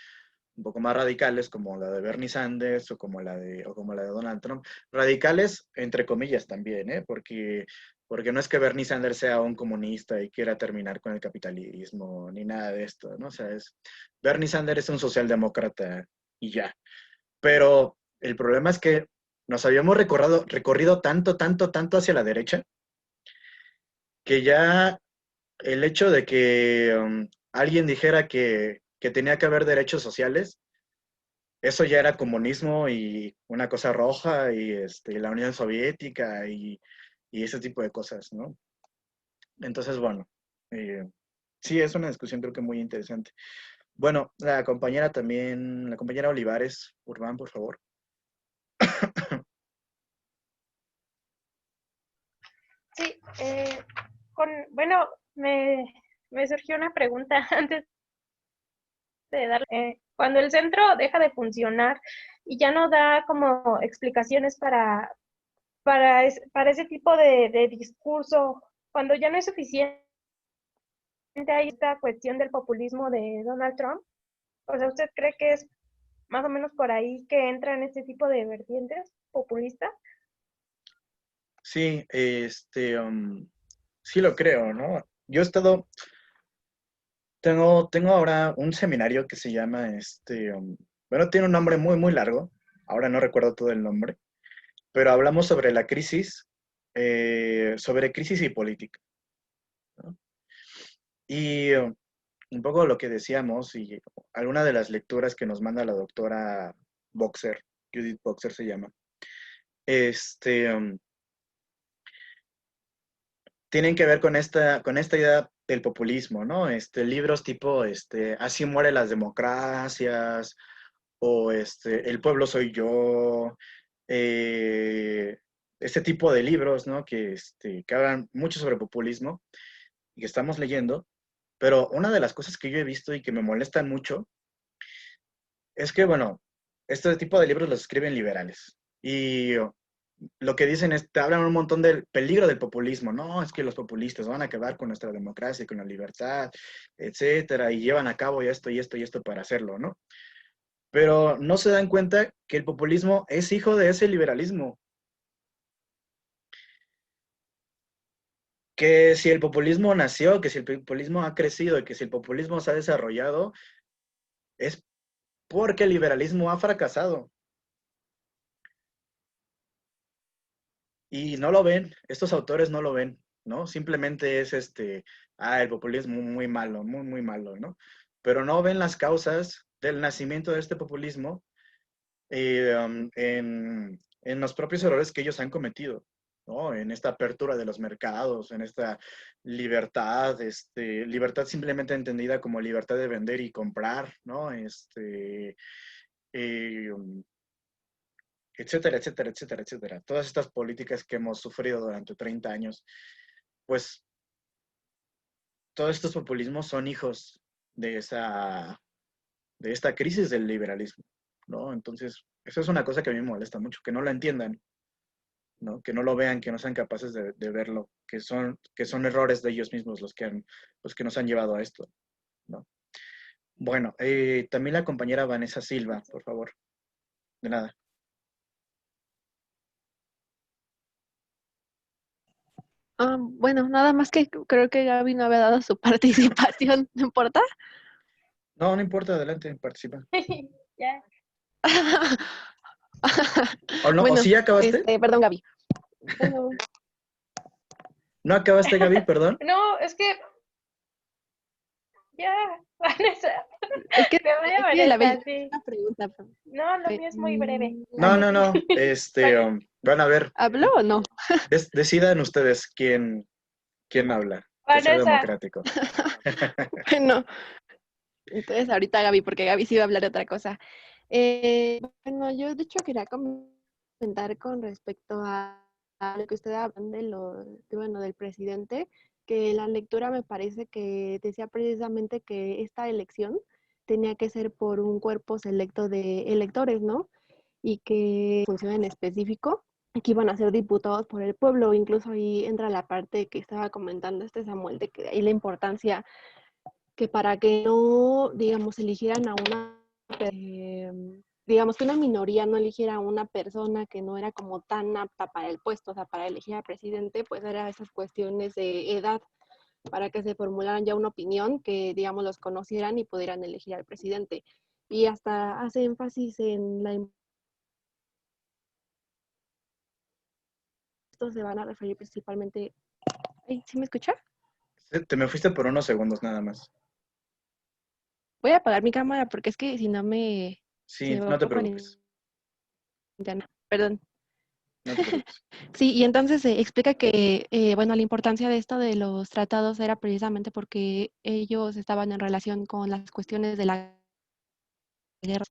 S1: un poco más radicales, como la de Bernie Sanders o como la de Donald Trump. Radicales, entre comillas, también, ¿eh? Porque Porque no es que Bernie Sanders sea un comunista y quiera terminar con el capitalismo, ni nada de esto, ¿no? O sea, Bernie Sanders es un socialdemócrata y ya. Pero el problema es que nos habíamos recorrido tanto hacia la derecha, que ya el hecho de que alguien dijera que tenía que haber derechos sociales, eso ya era comunismo y una cosa roja y la Unión Soviética y ese tipo de cosas, ¿no? Entonces, bueno, sí, es una discusión creo que muy interesante. Bueno, la compañera Olivares Urbán, por favor.
S11: Sí, bueno, me surgió una pregunta antes de dar. Cuando el centro deja de funcionar y ya no da como explicaciones para ese tipo de discurso, cuando ya no es suficiente, hay esta cuestión del populismo de Donald Trump. O sea, ¿usted cree que es más o menos por ahí que entra en este tipo de vertientes populistas?
S1: Sí, sí lo creo, ¿no? Yo he estado, tengo ahora un seminario que se llama, bueno, tiene un nombre muy largo, ahora no recuerdo todo el nombre, pero hablamos sobre la crisis, sobre crisis y política, ¿no? Y un poco lo que decíamos y alguna de las lecturas que nos manda la doctora Boxer, Judith Boxer se llama, tienen que ver con esta idea del populismo, ¿no? Libros tipo, Así mueren las democracias, o El pueblo soy yo, este tipo de libros, ¿no? Que hablan mucho sobre populismo y que estamos leyendo, pero una de las cosas que yo he visto y que me molestan mucho es que, bueno, este tipo de libros los escriben liberales y lo que dicen es, te hablan un montón del peligro del populismo. No, es que los populistas van a acabar con nuestra democracia, con la libertad, etcétera, y llevan a cabo esto y esto y esto para hacerlo, ¿no? Pero no se dan cuenta que el populismo es hijo de ese liberalismo. Que si el populismo nació, que si el populismo ha crecido, que si el populismo se ha desarrollado, es porque el liberalismo ha fracasado. Y no lo ven, estos autores no lo ven, ¿no? Simplemente es el populismo muy malo, muy malo, ¿no? Pero no ven las causas del nacimiento de este populismo en los propios errores que ellos han cometido, ¿no? En esta apertura de los mercados, en esta libertad, libertad simplemente entendida como libertad de vender y comprar, ¿no? Eh, etcétera. Todas estas políticas que hemos sufrido durante 30 años, pues todos estos populismos son hijos de esta crisis del liberalismo, ¿no? Entonces, eso es una cosa que a mí me molesta mucho, que no lo entiendan, ¿no? Que no lo vean, que no sean capaces de verlo, que son errores de ellos mismos los que nos han llevado a esto, ¿no? Bueno, también la compañera Vanessa Silva, por favor. De nada.
S12: Bueno, nada más que creo que Gaby no había dado su participación, ¿no importa?
S1: No, no importa, adelante, participa.
S11: Ya.
S1: ¿O no? ¿O
S12: Bueno,
S1: sí ya acabaste?
S12: perdón, Gaby. Bueno,
S1: ¿No acabaste, Gaby? Perdón.
S11: No, es que ya, Vanessa.
S12: es que,
S11: Me voy a
S12: es que la
S11: Vanessa,
S12: veía
S11: sí.
S12: una pregunta. Pero-
S11: No, lo mío es muy breve.
S1: No. Van a ver.
S12: ¿Habló o no?
S1: Decidan ustedes quién habla. Que sea
S11: Vanessa.
S1: democrático.
S12: Bueno, entonces ahorita Gaby, porque Gaby sí iba a hablar de otra cosa. Bueno, yo de hecho quería comentar con respecto a lo que usted hablan del presidente, que la lectura me parece que decía precisamente que esta elección tenía que ser por un cuerpo selecto de electores, ¿no? Y que función en específico, que iban a ser diputados por el pueblo. Incluso ahí entra la parte que estaba comentando Samuel, de que ahí la importancia que para que no, digamos, eligieran a una digamos que una minoría no eligiera a una persona que no era como tan apta para el puesto, o sea, para elegir al presidente, pues eran esas cuestiones de edad, para que se formularan ya una opinión, que, digamos, los conocieran y pudieran elegir al presidente. Y hasta hace énfasis en estos se van a referir principalmente... Ay, ¿sí me escucha?
S1: Te me fuiste por unos segundos nada más.
S12: Voy a apagar mi cámara porque es que si no
S1: Sí,
S12: se va
S1: no te
S12: con
S1: preocupes.
S12: internet. Perdón.
S1: No te preocupes.
S12: Sí, y entonces se explica que, bueno, la importancia de esto de los tratados era precisamente porque ellos estaban en relación con las cuestiones de la guerra.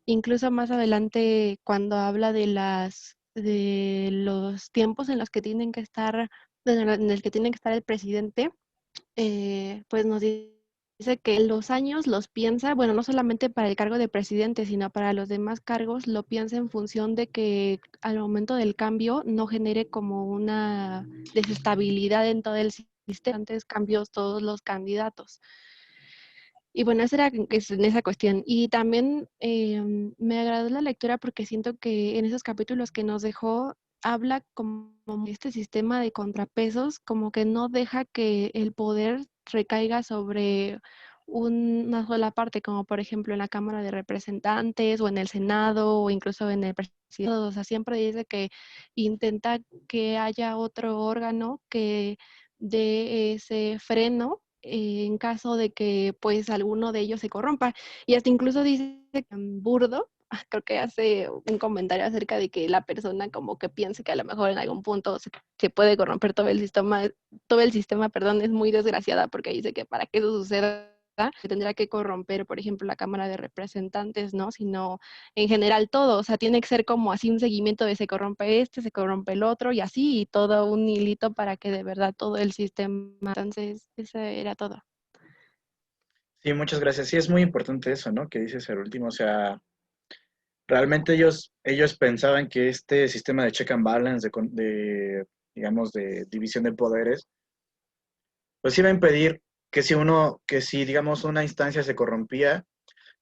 S12: Incluso más adelante, cuando habla de los tiempos en los que tienen que estar, en el que tiene que estar el presidente, pues nos dice que los años los piensa, bueno, no solamente para el cargo de presidente, sino para los demás cargos, lo piensa en función de que al momento del cambio no genere como una desestabilidad en todo el sistema, antes cambios todos los candidatos. Y bueno, esa era en esa cuestión. Y también me agradó la lectura porque siento que en esos capítulos que nos dejó, habla como este sistema de contrapesos, como que no deja que el poder recaiga sobre una sola parte, como por ejemplo en la Cámara de Representantes o en el Senado o incluso en el presidente. O sea, siempre dice que intenta que haya otro órgano que dé ese freno en caso de que pues alguno de ellos se corrompa. Y hasta incluso dice que Burdo, creo que hace un comentario acerca de que la persona como que piense que a lo mejor en algún punto se puede corromper todo el sistema, perdón, es muy desgraciada porque dice que para que eso suceda se tendrá que corromper, por ejemplo, la Cámara de Representantes, ¿no? Sino en general todo, o sea, tiene que ser como así un seguimiento de se corrompe este, se corrompe el otro y así, y todo un hilito para que de verdad todo el sistema, entonces, eso era todo.
S1: Sí, muchas gracias. Sí, es muy importante eso, ¿no? Que dices el último. O sea, realmente ellos pensaban que este sistema de check and balance, digamos, de división de poderes, pues iba a impedir que si, digamos, una instancia se corrompía,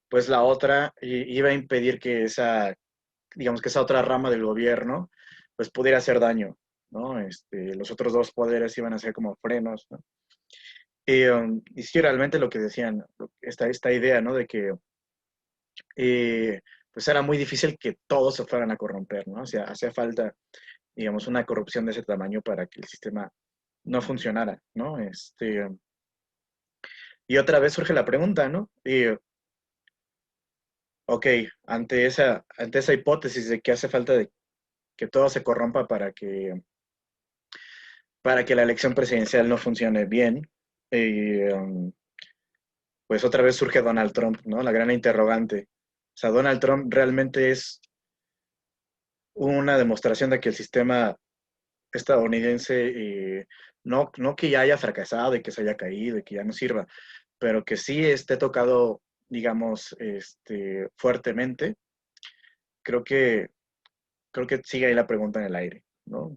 S1: pues la otra iba a impedir que digamos, que esa otra rama del gobierno, pues pudiera hacer daño, ¿no? Los otros dos poderes iban a ser como frenos, ¿no? Y sí, realmente lo que decían, esta idea, ¿no? De que pues era muy difícil que todos se fueran a corromper, ¿no? O sea, hacía falta, digamos, una corrupción de ese tamaño para que el sistema no funcionara, ¿no? Y otra vez surge la pregunta, ¿no? Ok, ante esa hipótesis de que hace falta de que todo se corrompa para que la elección presidencial no funcione bien, pues otra vez surge Donald Trump, ¿no? La gran interrogante. O sea, Donald Trump realmente es una demostración de que el sistema estadounidense, no que ya haya fracasado y que se haya caído y que ya no sirva, pero que sí esté tocado, digamos, fuertemente. Creo que, creo que sigue ahí la pregunta en el aire, ¿no?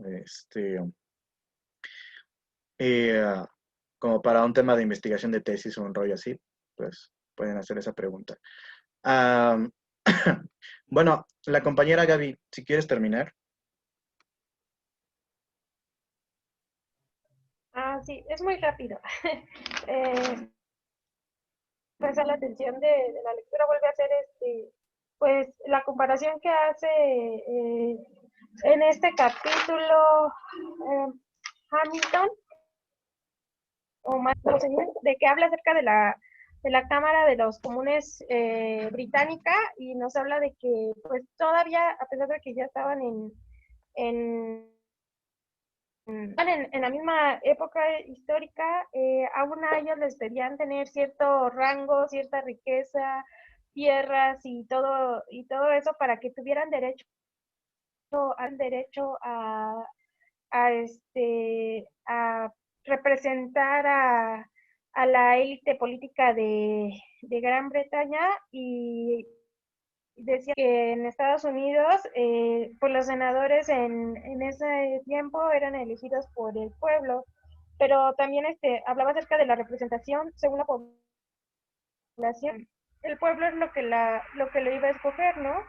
S1: Ah, como para un tema de investigación de tesis o un rollo así, pues pueden hacer esa pregunta. Am, bueno, la compañera Gaby, si quieres terminar.
S11: Ah, sí, es muy rápido. Eh, Presta la atención de la lectura, vuelve a hacer pues la comparación que hace en este capítulo Hamilton, o más de que habla acerca de la Cámara de los Comunes británica, y nos habla de que pues todavía, a pesar de que ya estaban en en la misma época histórica, aún a ellos les pedían tener cierto rango, cierta riqueza, tierras y todo eso para que tuvieran derecho a representar a la élite política de Gran Bretaña. Y decía que en Estados Unidos, pues los senadores en ese tiempo eran elegidos por el pueblo, pero también hablaba acerca de la representación según la población. el pueblo es lo que lo iba a escoger, ¿no?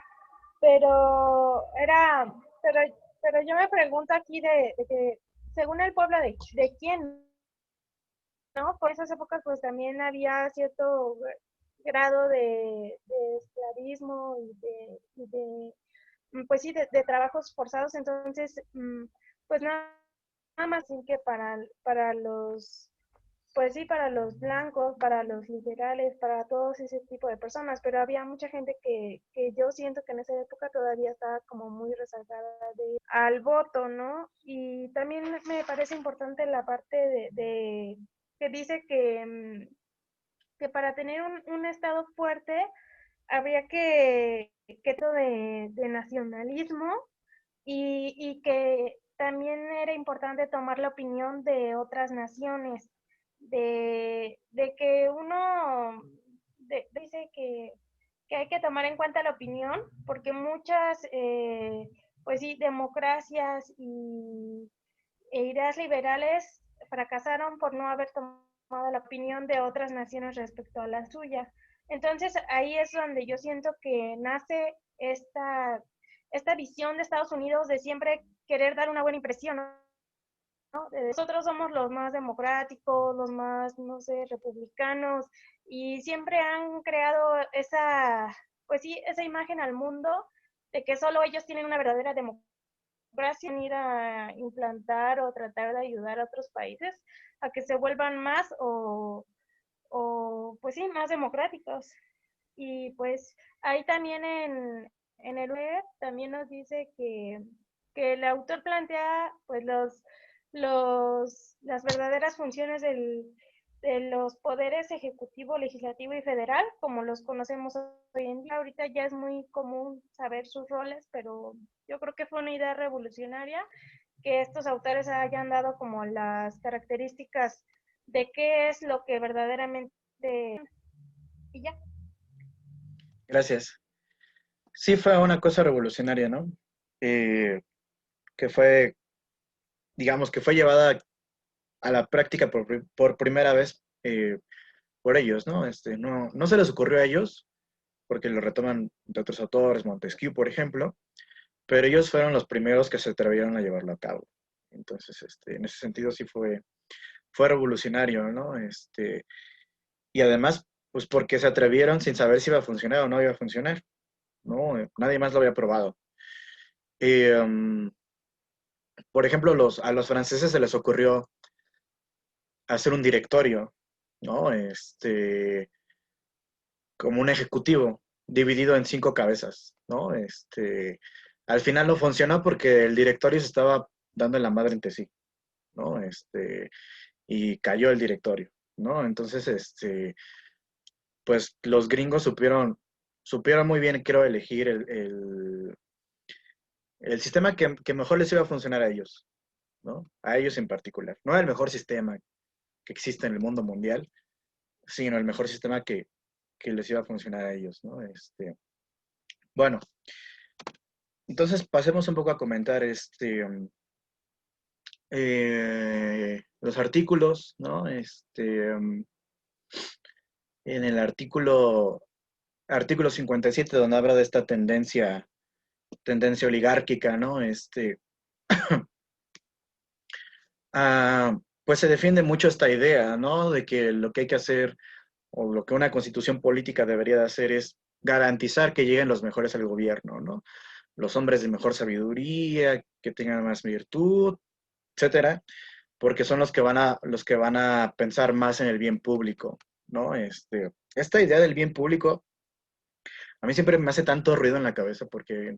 S11: Pero era, pero, pero yo me pregunto aquí de que, según el pueblo, de quién, ¿no? Por esas épocas, pues también había cierto grado de esclavismo pues sí, de trabajos forzados, entonces, pues nada más sin que para los, pues sí, para los blancos, para los liberales, para todos ese tipo de personas, pero había mucha gente que yo siento que en esa época todavía estaba como muy rezagada al voto, ¿no? Y también me parece importante la parte de que dice que para tener un Estado fuerte habría que todo de nacionalismo y que también era importante tomar la opinión de otras naciones, de que uno dice que hay que tomar en cuenta la opinión, porque muchas, pues sí, democracias e ideas liberales fracasaron por no haber tomado la opinión de otras naciones respecto a la suya. Entonces ahí es donde yo siento que nace esta visión de Estados Unidos de siempre querer dar una buena impresión, ¿no? Nosotros somos los más democráticos, los más, no sé, republicanos, y siempre han creado esa, pues sí, esa imagen al mundo de que solo ellos tienen una verdadera democracia en ir a implantar o tratar de ayudar a otros países a que se vuelvan más o pues sí, más democráticos. Y pues ahí también en el web también nos dice que el autor plantea pues las verdaderas funciones de los poderes ejecutivo, legislativo y federal, como los conocemos hoy en día. Ahorita ya es muy común saber sus roles, pero yo creo que fue una idea revolucionaria que estos autores hayan dado como las características de qué es lo que verdaderamente... Y ya.
S1: Gracias. Sí fue una cosa revolucionaria, ¿no? Que fue, digamos, que fue llevada a la práctica por primera vez por ellos, ¿no? No se les ocurrió a ellos, porque lo retoman de otros autores, Montesquieu, por ejemplo, pero ellos fueron los primeros que se atrevieron a llevarlo a cabo. Entonces, en ese sentido sí fue revolucionario, ¿no? Y además, pues porque se atrevieron sin saber si iba a funcionar o no iba a funcionar, ¿no? Nadie más lo había probado. Um, por ejemplo, a los franceses se les ocurrió hacer un directorio, ¿no? Como un ejecutivo dividido en 5 cabezas, ¿no? Al final no funcionó porque el directorio se estaba dando en la madre entre sí, ¿no? Y cayó el directorio, ¿no? Entonces, pues los gringos supieron muy bien, creo, elegir el sistema que mejor les iba a funcionar a ellos, ¿no? A ellos en particular. No el mejor sistema que existe en el mundo mundial, sino el mejor sistema que les iba a funcionar a ellos, ¿no? Bueno, entonces pasemos un poco a comentar los artículos, ¿no? En el artículo 57, donde habla de esta tendencia oligárquica, ¿no? Pues se defiende mucho esta idea, ¿no? De que lo que hay que hacer o lo que una constitución política debería de hacer es garantizar que lleguen los mejores al gobierno, ¿no? Los hombres de mejor sabiduría, que tengan más virtud, etcétera, porque son los que van a pensar más en el bien público, ¿no? Esta idea del bien público a mí siempre me hace tanto ruido en la cabeza porque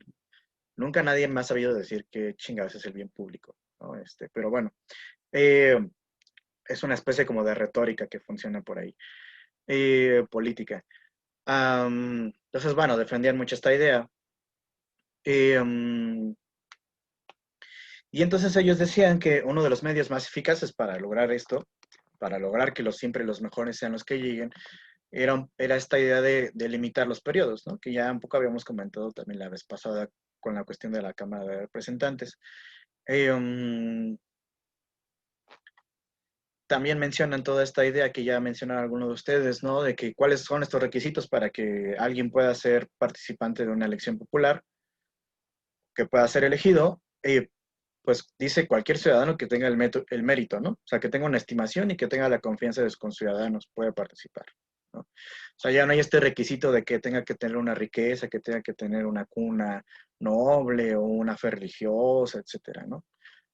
S1: nunca nadie me ha sabido decir qué chingados es el bien público, ¿no? Pero bueno, eh, es una especie como de retórica que funciona por ahí, política. Entonces, bueno, defendían mucho esta idea. Y entonces ellos decían que uno de los medios más eficaces para lograr esto, para lograr que siempre los mejores sean los que lleguen, era esta idea de limitar los periodos, ¿no? Que ya un poco habíamos comentado también la vez pasada con la cuestión de la Cámara de Representantes. también mencionan toda esta idea que ya mencionaron algunos de ustedes, ¿no? De que cuáles son estos requisitos para que alguien pueda ser participante de una elección popular, que pueda ser elegido. Pues dice cualquier ciudadano que tenga el mérito, ¿no? O sea, que tenga una estimación y que tenga la confianza de sus conciudadanos puede participar, ¿no? O sea, ya no hay este requisito de que tenga que tener una riqueza, que tenga que tener una cuna noble o una fe religiosa, etcétera, ¿no?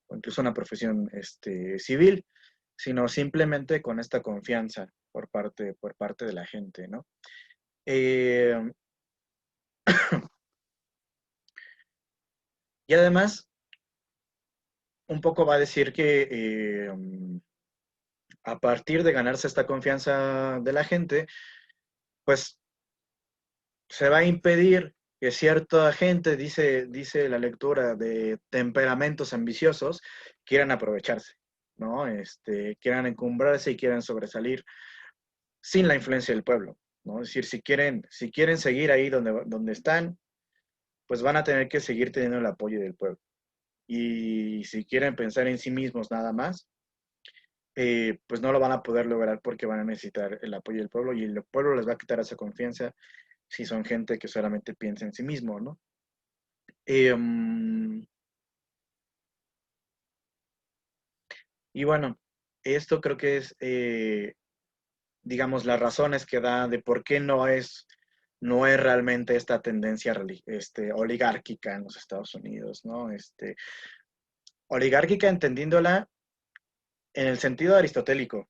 S1: O incluso una profesión civil, sino simplemente con esta confianza por parte de la gente, ¿no? Eh, y además, un poco va a decir que a partir de ganarse esta confianza de la gente, pues se va a impedir que cierta gente, dice la lectura, de temperamentos ambiciosos, quieran aprovecharse, ¿no? Quieran encumbrarse y quieran sobresalir sin la influencia del pueblo, ¿no? Es decir, si quieren seguir ahí donde están, pues van a tener que seguir teniendo el apoyo del pueblo. Y si quieren pensar en sí mismos nada más, pues no lo van a poder lograr porque van a necesitar el apoyo del pueblo y el pueblo les va a quitar esa confianza si son gente que solamente piensa en sí mismo, ¿no? Y bueno, esto creo que es, digamos, las razones que da de por qué no es realmente esta tendencia oligárquica en los Estados Unidos, ¿no? Oligárquica entendiéndola en el sentido aristotélico,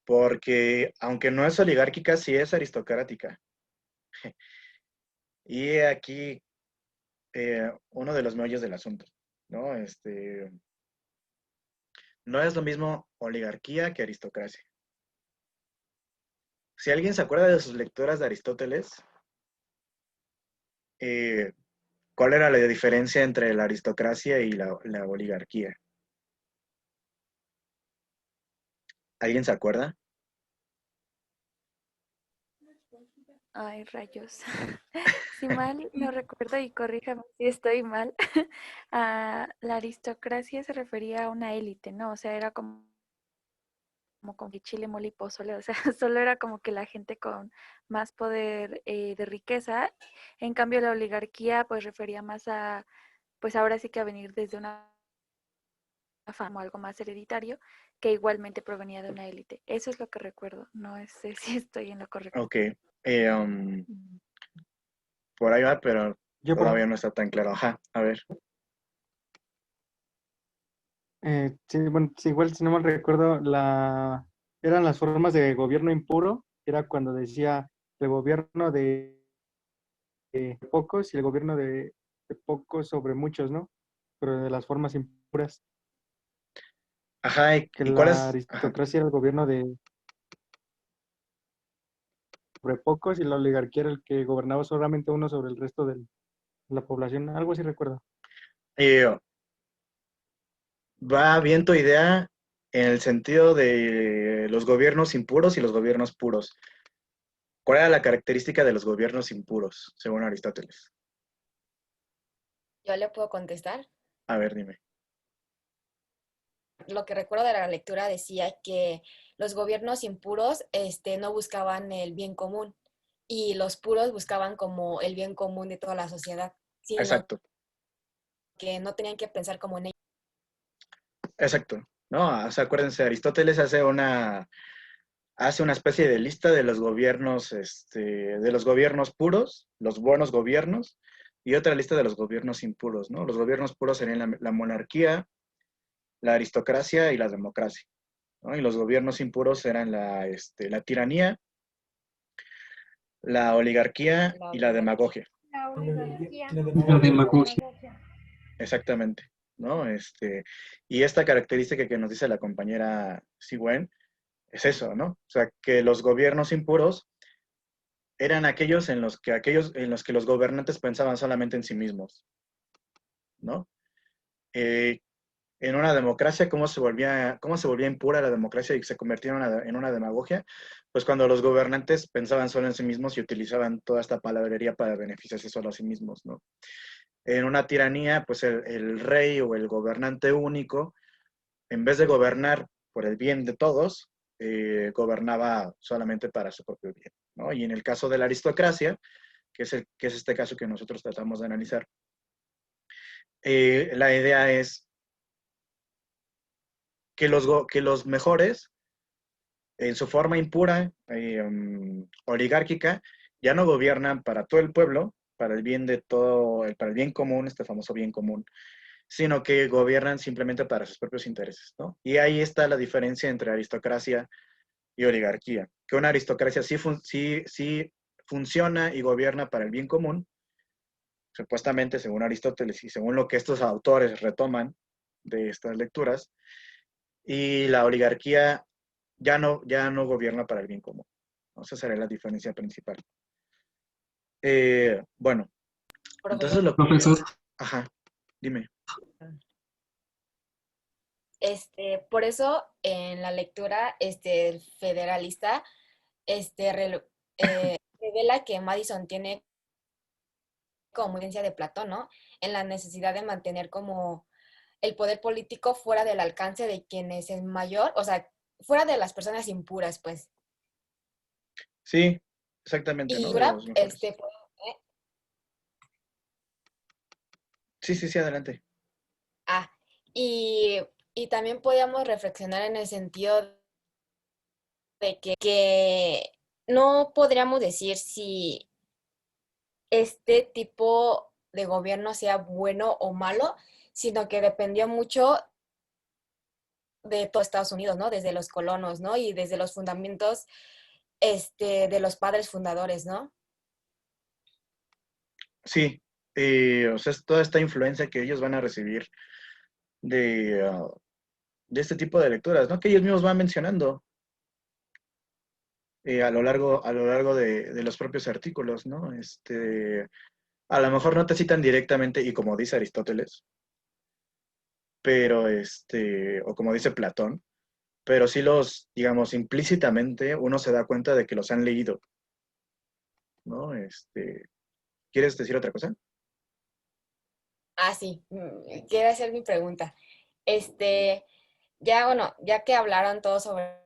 S1: porque aunque no es oligárquica, sí es aristocrática. Y aquí uno de los meollos del asunto, ¿no? No es lo mismo oligarquía que aristocracia. Si alguien se acuerda de sus lecturas de Aristóteles, ¿cuál era la diferencia entre la aristocracia y la oligarquía? ¿Alguien se acuerda?
S13: Ay, rayos. Si mal no recuerdo, y corríjame si estoy mal, la aristocracia se refería a una élite, ¿no? O sea, era como con que chile, mole y pozole, o sea, solo era como que la gente con más poder de riqueza. En cambio, la oligarquía pues refería más a, pues ahora sí que a venir desde una fama o algo más hereditario, que igualmente provenía de una élite. Eso es lo que recuerdo, no sé si estoy en lo correcto.
S1: Ok. Por ahí va, pero
S14: Yo por-
S1: todavía no está tan claro. Ajá, a ver.
S14: Sí, bueno, sí, igual si no mal recuerdo, eran las formas de gobierno impuro, era cuando decía el gobierno de pocos y el gobierno de pocos sobre muchos, ¿no? Pero de las formas impuras,
S1: Ajá,
S14: que
S1: ¿y cuál
S14: la
S1: es? Ajá.
S14: aristocracia era el gobierno de sobre pocos y la oligarquía era el que gobernaba solamente uno sobre el resto de la población, algo así recuerdo.
S1: Va bien tu idea en el sentido de los gobiernos impuros y los gobiernos puros. ¿Cuál era la característica de los gobiernos impuros, según Aristóteles?
S15: Yo le puedo contestar.
S1: A ver, dime.
S15: Lo que recuerdo de la lectura decía que los gobiernos impuros no buscaban el bien común y los puros buscaban como el bien común de toda la sociedad, sino
S1: Exacto,
S15: que no tenían que pensar como en ellos.
S1: exacto. No, o sea, acuérdense, Aristóteles hace una especie de lista de los gobiernos, de los gobiernos puros, los buenos gobiernos, y otra lista de los gobiernos impuros, ¿no? Los gobiernos puros serían la monarquía, la aristocracia y la democracia, ¿no? Y los gobiernos impuros eran la tiranía, la oligarquía y la demagogia.
S11: La oligarquía.
S7: La demagogia.
S1: Exactamente, ¿no? Y esta característica que nos dice la compañera Sigüen es eso, ¿no? O sea, que los gobiernos impuros eran aquellos en los que los gobernantes pensaban solamente en sí mismos, ¿no? En una democracia, cómo se volvía impura la democracia y se convertía en una demagogia? Pues cuando los gobernantes pensaban solo en sí mismos y utilizaban toda esta palabrería para beneficiarse solo a sí mismos, ¿no? En una tiranía, pues el rey o el gobernante único en vez de gobernar por el bien de todos, gobernaba solamente para su propio bien, ¿no? Y en el caso de la aristocracia, que es este caso que nosotros tratamos de analizar, la idea es que los mejores, en su forma impura, oligárquica, ya no gobiernan para todo el pueblo, para el bien de todo, para el bien común, este famoso bien común, sino que gobiernan simplemente para sus propios intereses, ¿no? Y ahí está la diferencia entre aristocracia y oligarquía, que una aristocracia sí funciona y gobierna para el bien común, supuestamente según Aristóteles y según lo que estos autores retoman de estas lecturas, y la oligarquía ya no gobierna para el bien común. Esa sería la diferencia principal. Bueno, entonces lo que...
S15: Profesor.
S1: Ajá, dime.
S15: Por eso en la lectura el federalista revela que Madison tiene como evidencia de Platón, ¿no? En la necesidad de mantener como el poder político fuera del alcance de quien es el mayor, o sea, fuera de las personas impuras, pues.
S1: Sí, exactamente, ¿no?
S15: Y
S1: De los mejores. Sí, adelante.
S15: Y, y también podíamos reflexionar en el sentido de que no podríamos decir si este tipo de gobierno sea bueno o malo, sino que dependió mucho de todo Estados Unidos, ¿no? Desde los colonos, ¿no? Y desde los fundamentos de los padres fundadores, ¿no?
S1: Sí, o sea, es toda esta influencia que ellos van a recibir de este tipo de lecturas, ¿no? Que ellos mismos van mencionando a lo largo de los propios artículos, ¿no? A lo mejor no te citan directamente, y como dice Aristóteles, pero o como dice Platón, pero sí digamos, implícitamente uno se da cuenta de que los han leído, ¿no? ¿Quieres decir otra cosa?
S15: Sí, quiero hacer mi pregunta. Ya que hablaron todos sobre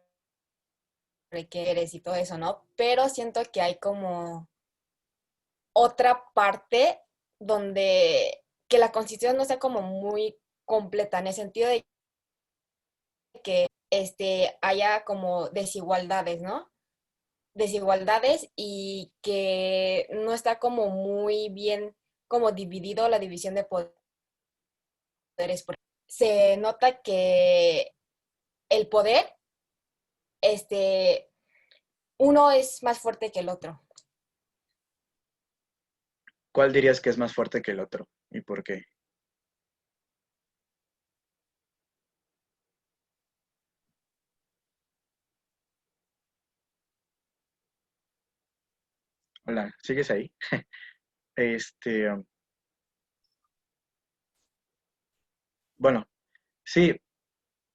S15: qué eres y todo eso, ¿no? Pero siento que hay como otra parte donde que la constitución no sea como muy completa, en el sentido de que haya como desigualdades, ¿no? Desigualdades y que no está como muy bien como dividido la división de poderes. Se nota que el poder, uno es más fuerte que el otro.
S1: ¿Cuál dirías que es más fuerte que el otro? ¿Y por qué? Hola, ¿sigues ahí? Bueno, sí,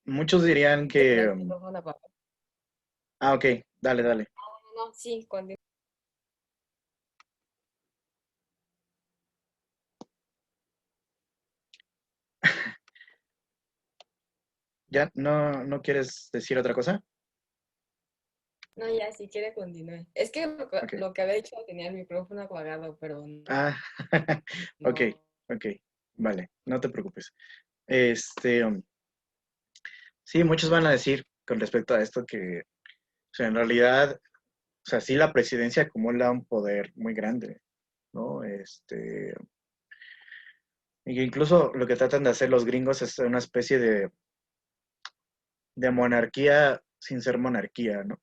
S1: muchos dirían que... ok, dale.
S15: No, sí, cuando...
S1: ¿Ya no quieres decir otra cosa?
S15: No, ya, si quiere continúe. Es que
S1: Ok.
S15: lo que había dicho tenía el micrófono apagado, pero
S1: Ah, ok, vale, no te preocupes. Sí, muchos van a decir con respecto a esto que, o sea, en realidad, o sea, sí la presidencia acumula un poder muy grande, ¿no? Y que incluso lo que tratan de hacer los gringos es una especie de monarquía sin ser monarquía, ¿no?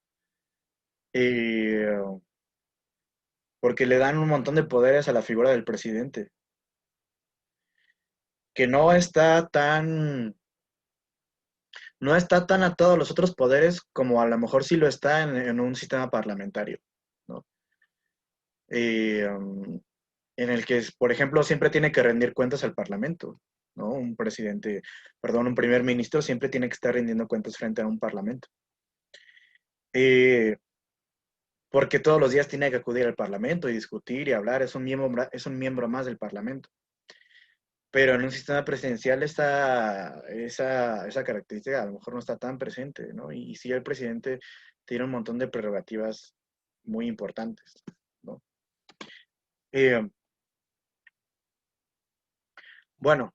S1: Porque le dan un montón de poderes a la figura del presidente, que no está tan atado a los otros poderes como a lo mejor sí lo está en un sistema parlamentario, ¿no? En el que, por ejemplo, siempre tiene que rendir cuentas al Parlamento, ¿no? Un primer ministro siempre tiene que estar rindiendo cuentas frente a un Parlamento. Porque todos los días tiene que acudir al Parlamento y discutir y hablar, es un miembro más del Parlamento. pero en un sistema presidencial esa característica a lo mejor no está tan presente, ¿no? Y sí el presidente tiene un montón de prerrogativas muy importantes, ¿no? Eh, bueno,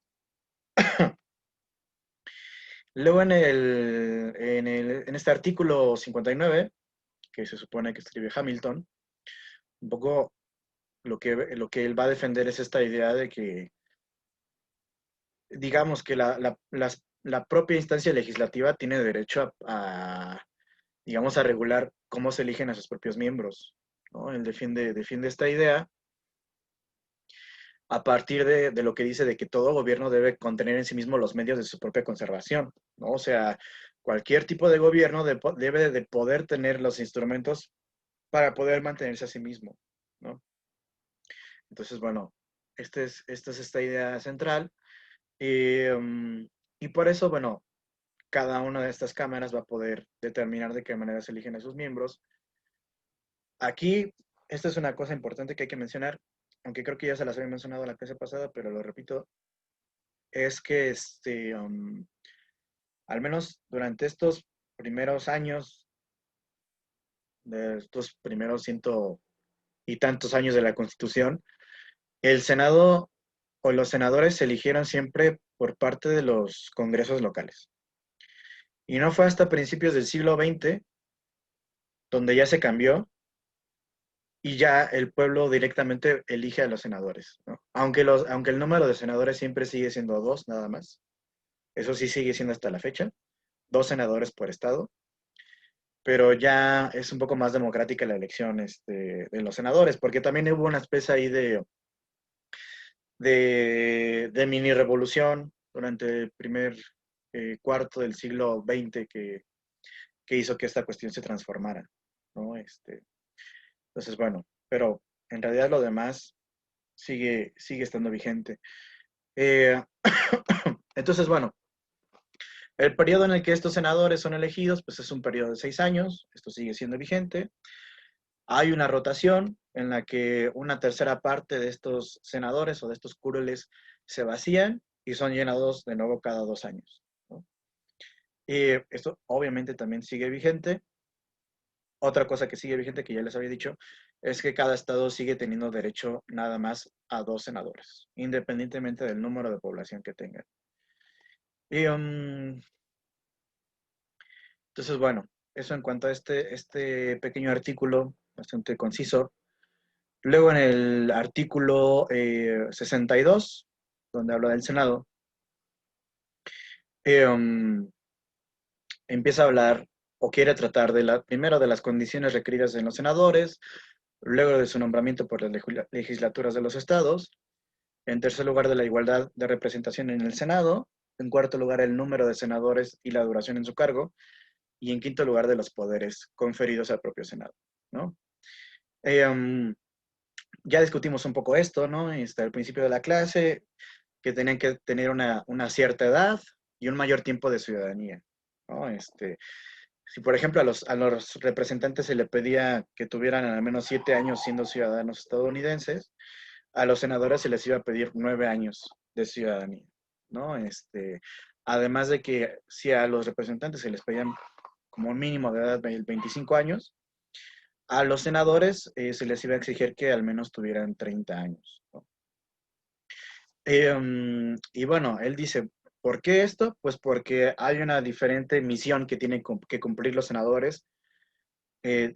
S1: luego en este artículo 59, que se supone que escribe Hamilton, un poco lo que él va a defender es esta idea de que, digamos que la propia instancia legislativa tiene derecho digamos, a regular cómo se eligen a sus propios miembros, ¿no? Él defiende esta idea a partir de lo que dice de que todo gobierno debe contener en sí mismo los medios de su propia conservación, ¿no? O sea, cualquier tipo de gobierno debe de poder tener los instrumentos para poder mantenerse a sí mismo, ¿no? Entonces, bueno, esta es esta idea central. Y por eso, bueno, cada una de estas cámaras va a poder determinar de qué manera se eligen a sus miembros. Aquí, esta es una cosa importante que hay que mencionar, aunque creo que ya se las había mencionado en la clase pasada, pero lo repito, es que al menos durante estos primeros años, de estos primeros ciento y tantos años de la Constitución, el Senado o los senadores se eligieron siempre por parte de los congresos locales. Y no fue hasta principios del siglo XX donde ya se cambió y ya el pueblo directamente elige a los senadores, ¿no? Aunque el número de senadores siempre sigue siendo 2 nada más. Eso sí sigue siendo hasta la fecha. 2 senadores por estado. Pero ya es un poco más democrática la elección de los senadores, porque también hubo una especie ahí de mini revolución durante el primer cuarto del siglo XX que hizo que esta cuestión se transformara, ¿no? Entonces, bueno, pero en realidad lo demás sigue estando vigente. Entonces, bueno, el periodo en el que estos senadores son elegidos, pues es un periodo de 6 años, esto sigue siendo vigente. Hay una rotación en la que una tercera parte de estos senadores o de estos curules se vacían y son llenados de nuevo cada 2 años, ¿no? Y esto obviamente también sigue vigente. Otra cosa que sigue vigente, que ya les había dicho, es que cada estado sigue teniendo derecho nada más a 2 senadores, independientemente del número de población que tengan. Y, entonces, bueno, eso en cuanto a este pequeño artículo, bastante conciso. Luego en el artículo 62, donde habla del Senado, empieza a hablar o quiere tratar primero de las condiciones requeridas en los senadores, luego de su nombramiento por las legislaturas de los estados, en tercer lugar de la igualdad de representación en el Senado, en cuarto lugar el número de senadores y la duración en su cargo, y en quinto lugar de los poderes conferidos al propio Senado, ¿no? Ya discutimos un poco esto, ¿no? Al principio de la clase, que tenían que tener una cierta edad y un mayor tiempo de ciudadanía, ¿no? Si por ejemplo a los representantes se le pedía que tuvieran al menos 7 años siendo ciudadanos estadounidenses, a los senadores se les iba a pedir 9 años de ciudadanía, ¿no? Además de que si a los representantes se les pedían como mínimo de edad 25 años, a los senadores se les iba a exigir que al menos tuvieran 30 años, ¿no? Y bueno, él dice, ¿por qué esto? Pues porque hay una diferente misión que tienen que cumplir los senadores que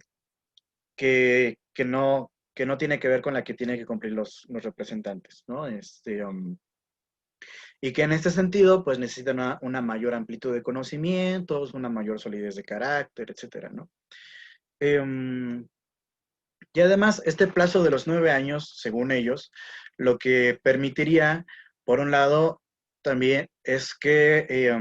S1: no tiene que ver con la que tienen que cumplir los representantes, ¿no? Y que en este sentido, pues necesitan una mayor amplitud de conocimientos, una mayor solidez de carácter, etcétera, ¿no? Y además, este plazo de los 9 años, según ellos, lo que permitiría, por un lado, también es que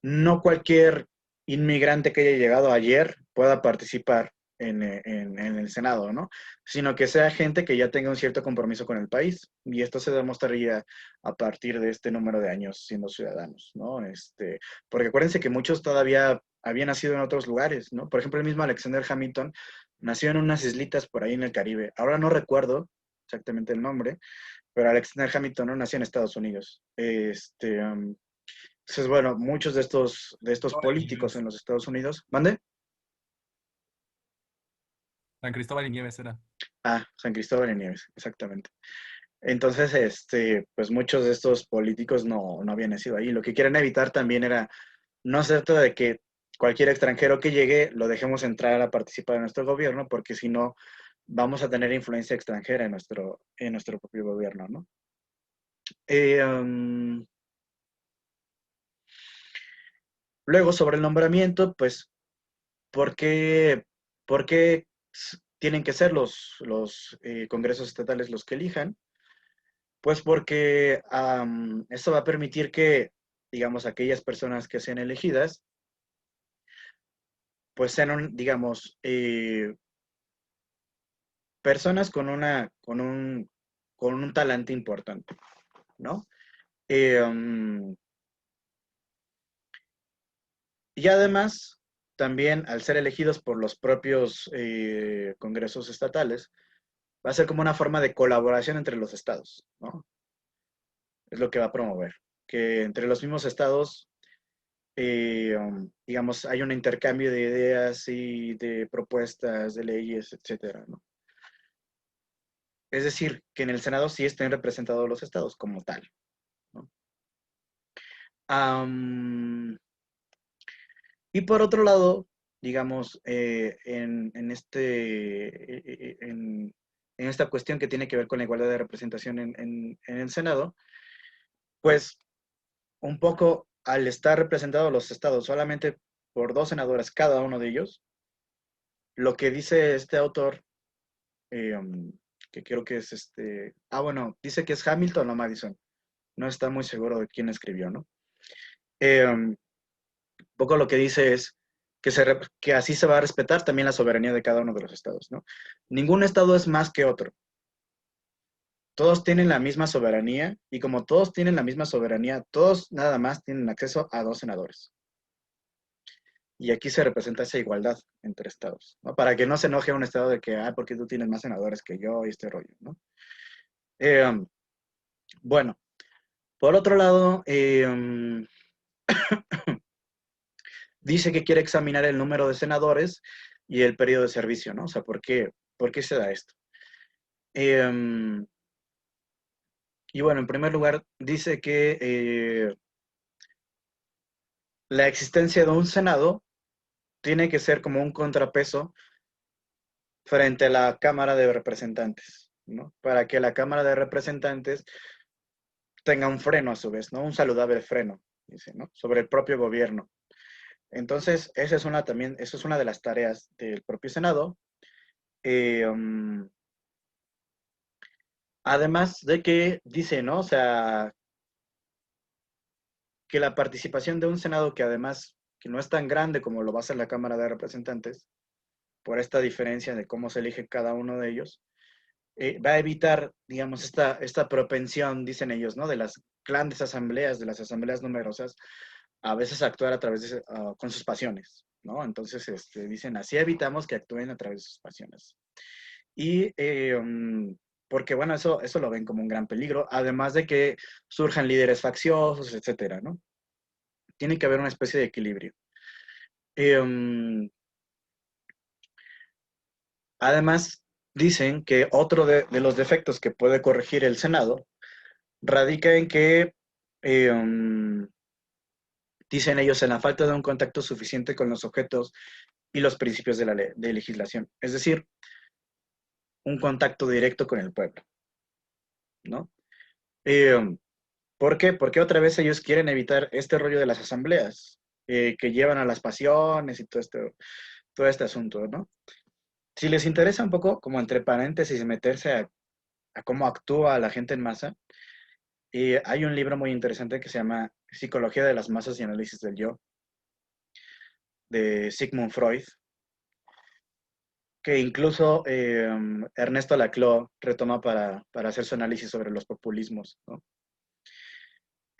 S1: no cualquier inmigrante que haya llegado ayer pueda participar en el Senado, ¿no? Sino que sea gente que ya tenga un cierto compromiso con el país. Y esto se demostraría a partir de este número de años siendo ciudadanos, ¿no? Porque acuérdense que muchos todavía habían nacido en otros lugares, ¿no? Por ejemplo, el mismo Alexander Hamilton nació en unas islitas por ahí en el Caribe. Ahora no recuerdo exactamente el nombre, pero Alexander Hamilton no nació en Estados Unidos. Entonces, bueno, muchos de estos políticos en los Estados Unidos, ¿mande?
S16: San Cristóbal y Nieves era.
S1: Ah, San Cristóbal y Nieves, exactamente. Entonces, pues muchos de estos políticos no habían nacido ahí. Lo que quieren evitar también era, no se trata de que cualquier extranjero que llegue lo dejemos entrar a participar en nuestro gobierno, porque si no, vamos a tener influencia extranjera en nuestro propio gobierno, ¿no? Luego, sobre el nombramiento, pues, por qué tienen que ser los congresos estatales los que elijan? Pues porque esto va a permitir que, digamos, aquellas personas que sean elegidas, pues sean, digamos, personas con un talante importante, ¿no? Y además, también al ser elegidos por los propios congresos estatales, va a ser como una forma de colaboración entre los estados, ¿no? Es lo que va a promover, que entre los mismos estados, digamos, hay un intercambio de ideas y de propuestas, de leyes, etcétera, ¿no? Es decir, que en el Senado sí estén representados los estados como tal, ¿no? Y por otro lado, digamos, en esta cuestión que tiene que ver con la igualdad de representación en el Senado, pues un poco al estar representados los estados solamente por 2 senadores cada uno de ellos, lo que dice este autor, que creo que es bueno, dice que es Hamilton o Madison, no está muy seguro de quién escribió, ¿no? Un poco lo que dice es que así se va a respetar también la soberanía de cada uno de los estados, ¿no? Ningún estado es más que otro. Todos tienen la misma soberanía y como todos tienen la misma soberanía, todos nada más tienen acceso a 2 senadores. Y aquí se representa esa igualdad entre estados, ¿no? Para que no se enoje un estado de que, porque tú tienes más senadores que yo y este rollo, ¿no? Bueno, por otro lado, dice que quiere examinar el número de senadores y el periodo de servicio, ¿no? O sea, ¿por qué se da esto? Y bueno, en primer lugar, dice que la existencia de un Senado tiene que ser como un contrapeso frente a la Cámara de Representantes, ¿no? Para que la Cámara de Representantes tenga un freno a su vez, ¿no? Un saludable freno, dice, ¿no? Sobre el propio gobierno. Entonces, esa es una de las tareas del propio Senado. Además de que dice, ¿no? O sea, que la participación de un Senado que además que no es tan grande como lo va a ser la Cámara de Representantes, por esta diferencia de cómo se elige cada uno de ellos, va a evitar, digamos, esta propensión, dicen ellos, ¿no? De las grandes asambleas, de las asambleas numerosas, a veces actuar a través de, con sus pasiones, ¿no? Entonces, dicen, así evitamos que actúen a través de sus pasiones. Y porque, bueno, eso lo ven como un gran peligro, además de que surjan líderes facciosos, etcétera, ¿no? Tiene que haber una especie de equilibrio. Además, dicen que otro de los defectos que puede corregir el Senado radica en que, dicen ellos, en la falta de un contacto suficiente con los objetos y los principios de la de legislación. Es decir, un contacto directo con el pueblo, ¿no? ¿Por qué? Porque otra vez ellos quieren evitar este rollo de las asambleas, que llevan a las pasiones y todo este asunto, ¿no? Si les interesa un poco, como entre paréntesis, meterse a cómo actúa la gente en masa, hay un libro muy interesante que se llama Psicología de las masas y análisis del yo, de Sigmund Freud, que incluso Ernesto Laclau retoma para hacer su análisis sobre los populismos, ¿no?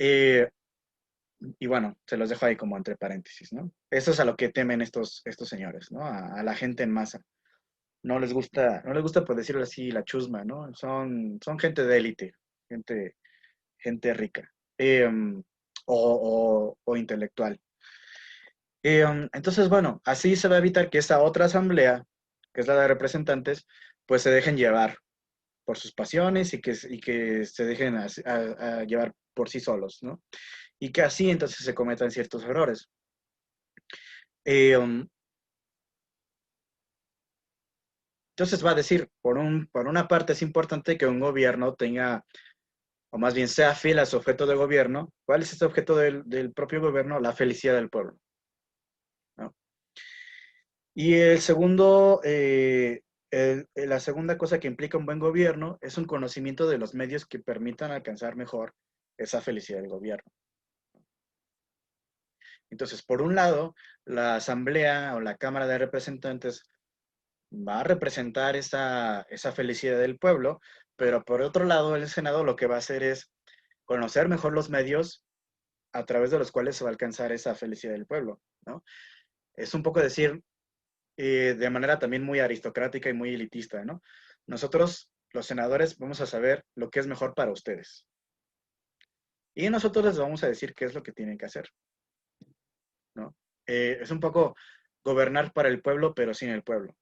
S1: Y bueno, se los dejo ahí como entre paréntesis, ¿no? Eso es a lo que temen estos señores, ¿no? A la gente en masa. No les gusta, por decirlo así, la chusma, ¿no? Son gente de élite. gente rica o intelectual. Entonces, bueno, así se va a evitar que esa otra asamblea, que es la de representantes, pues se dejen llevar por sus pasiones y que se dejen a llevar por sí solos, ¿no? Y que así entonces se cometan ciertos errores. Entonces va a decir, por una parte es importante que un gobierno tenga, o más bien sea fiel a su objeto de gobierno. ¿Cuál es ese objeto del propio gobierno? La felicidad del pueblo, ¿no? Y el segundo, la segunda cosa que implica un buen gobierno es un conocimiento de los medios que permitan alcanzar mejor esa felicidad del gobierno. Entonces, por un lado, la Asamblea o la Cámara de Representantes va a representar esa felicidad del pueblo, pero por otro lado, el Senado lo que va a hacer es conocer mejor los medios a través de los cuales se va a alcanzar esa felicidad del pueblo, ¿no? Es un poco decir, de manera también muy aristocrática y muy elitista, ¿no? Nosotros, los senadores, vamos a saber lo que es mejor para ustedes. Y nosotros les vamos a decir qué es lo que tienen que hacer, ¿no? Es un poco gobernar para el pueblo, pero sin el pueblo.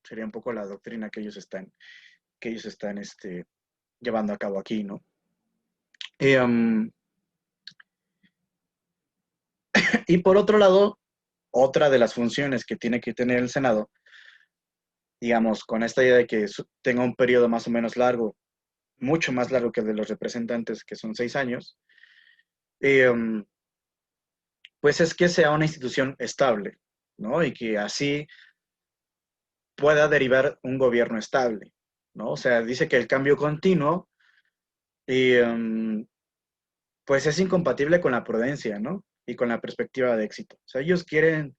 S1: Sería un poco la doctrina que ellos están llevando a cabo aquí, ¿no? Y por otro lado, otra de las funciones que tiene que tener el Senado, digamos, con esta idea de que tenga un periodo más o menos largo, mucho más largo que el de los representantes, que son 6 años, pues es que sea una institución estable, ¿no? Y que así pueda derivar un gobierno estable, ¿no? O sea, dice que el cambio continuo, pues es incompatible con la prudencia, ¿no? Y con la perspectiva de éxito. O sea, ellos quieren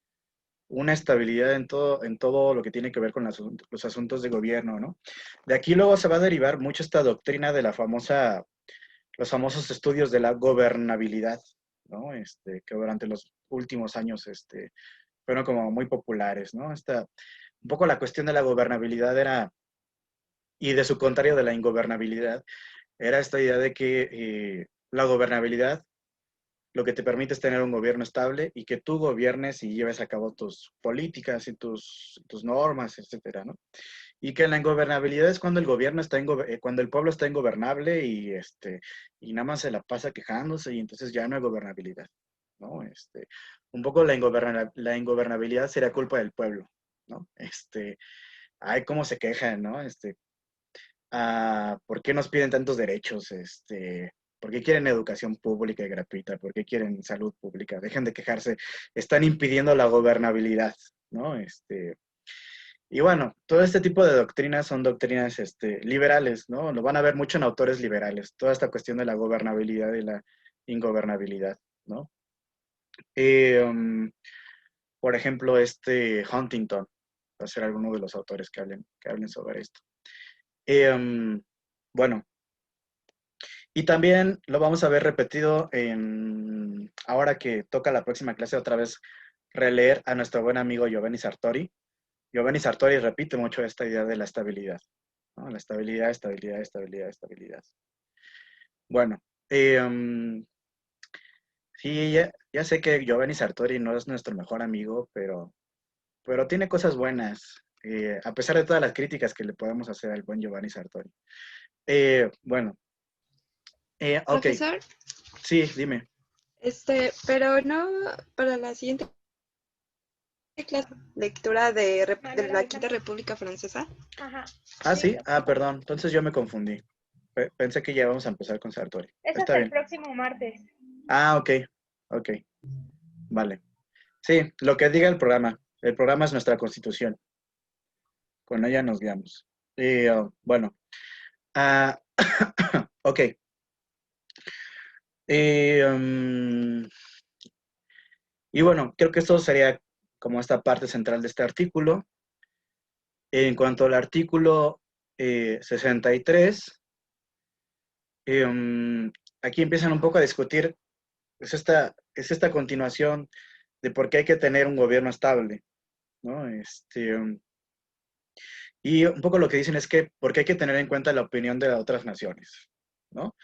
S1: una estabilidad en todo lo que tiene que ver con los asuntos de gobierno, ¿no? De aquí luego se va a derivar mucho esta doctrina de los famosos estudios de la gobernabilidad, ¿no? Que durante los últimos años fueron como muy populares, ¿no? Un poco la cuestión de la gobernabilidad y de su contrario de la ingobernabilidad, era esta idea de que la gobernabilidad lo que te permite es tener un gobierno estable y que tú gobiernes y lleves a cabo tus políticas y tus normas, etcétera, ¿no? Y que la ingobernabilidad es cuando el gobierno cuando el pueblo está ingobernable y nada más se la pasa quejándose y entonces ya no hay gobernabilidad, ¿no? Un poco la ingobernabilidad sería culpa del pueblo, ¿no? Ay, cómo se quejan, ¿no? ¿Por qué nos piden tantos derechos? ¿Por qué quieren educación pública y gratuita? ¿Por qué quieren salud pública? Dejen de quejarse. Están impidiendo la gobernabilidad, ¿no? Y bueno, todo este tipo de doctrinas son doctrinas liberales, ¿no? Lo van a ver mucho en autores liberales, toda esta cuestión de la gobernabilidad y la ingobernabilidad, ¿no? Por ejemplo, Huntington va a ser alguno de los autores que hablen sobre esto. Bueno, y también lo vamos a ver repetido ahora que toca la próxima clase otra vez, releer a nuestro buen amigo Giovanni Sartori. Giovanni Sartori repite mucho esta idea de la estabilidad, ¿no? La estabilidad, estabilidad, estabilidad, estabilidad. Bueno, sí, ya sé que Giovanni Sartori no es nuestro mejor amigo, pero tiene cosas buenas, a pesar de todas las críticas que le podemos hacer al buen Giovanni Sartori. Bueno, ok.
S12: Profesor,
S1: Sí, dime.
S12: pero no para la siguiente clase, lectura de la Quinta República Francesa.
S11: Ajá.
S1: Ah, sí. Ah, perdón. Entonces yo me confundí. Pensé que ya íbamos a empezar con Sartori.
S11: Es
S1: Está
S11: hasta el
S1: bien.
S11: próximo martes.
S1: Ah, ok. Ok. Vale. Sí, lo que diga el programa. El programa es nuestra constitución. Con ella nos guiamos. Bueno. Ok. Y bueno, creo que esto sería como esta parte central de este artículo. En cuanto al artículo 63, aquí empiezan un poco a discutir, es esta continuación de por qué hay que tener un gobierno estable, ¿no? Y un poco lo que dicen es que porque hay que tener en cuenta la opinión de las otras naciones, ¿no?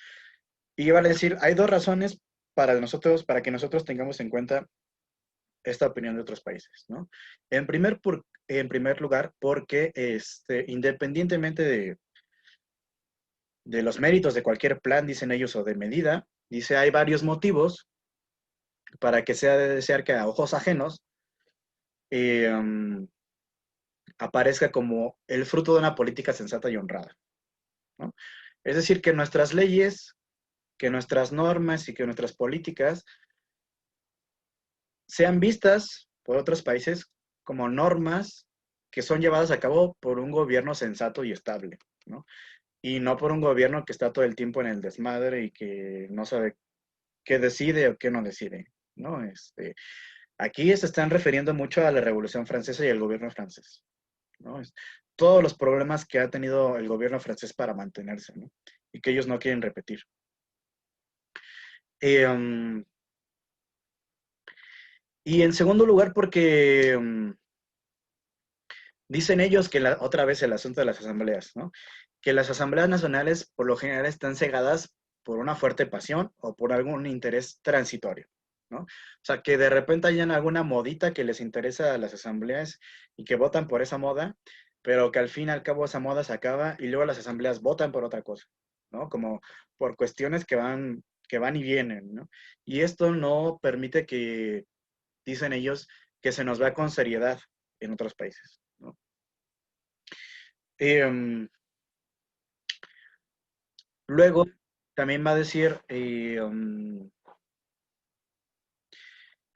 S1: Y vale decir, hay dos razones para nosotros, para que nosotros tengamos en cuenta esta opinión de otros países, ¿no? En primer lugar, porque independientemente de los méritos de cualquier plan, dicen ellos, o de medida, dice, hay varios motivos para que sea de desear que a ojos ajenos aparezca como el fruto de una política sensata y honrada, ¿no? Es decir, que nuestras leyes, que nuestras normas y que nuestras políticas sean vistas por otros países como normas que son llevadas a cabo por un gobierno sensato y estable, ¿no? Y no por un gobierno que está todo el tiempo en el desmadre y que no sabe qué decide o qué no decide, ¿no? Aquí se están refiriendo mucho a la Revolución Francesa y al gobierno francés, ¿no? Todos los problemas que ha tenido el gobierno francés para mantenerse, ¿no? Y que ellos no quieren repetir. Y en segundo lugar, porque dicen ellos que otra vez el asunto de las asambleas, ¿no? Que las asambleas nacionales por lo general están cegadas por una fuerte pasión o por algún interés transitorio, ¿no? O sea, que de repente hayan alguna modita que les interesa a las asambleas y que votan por esa moda, pero que al fin y al cabo esa moda se acaba y luego las asambleas votan por otra cosa, ¿no? Como por cuestiones que van y vienen, ¿no? Y esto no permite que, dicen ellos, que se nos vea con seriedad en otros países, ¿no? Luego, también va a decir que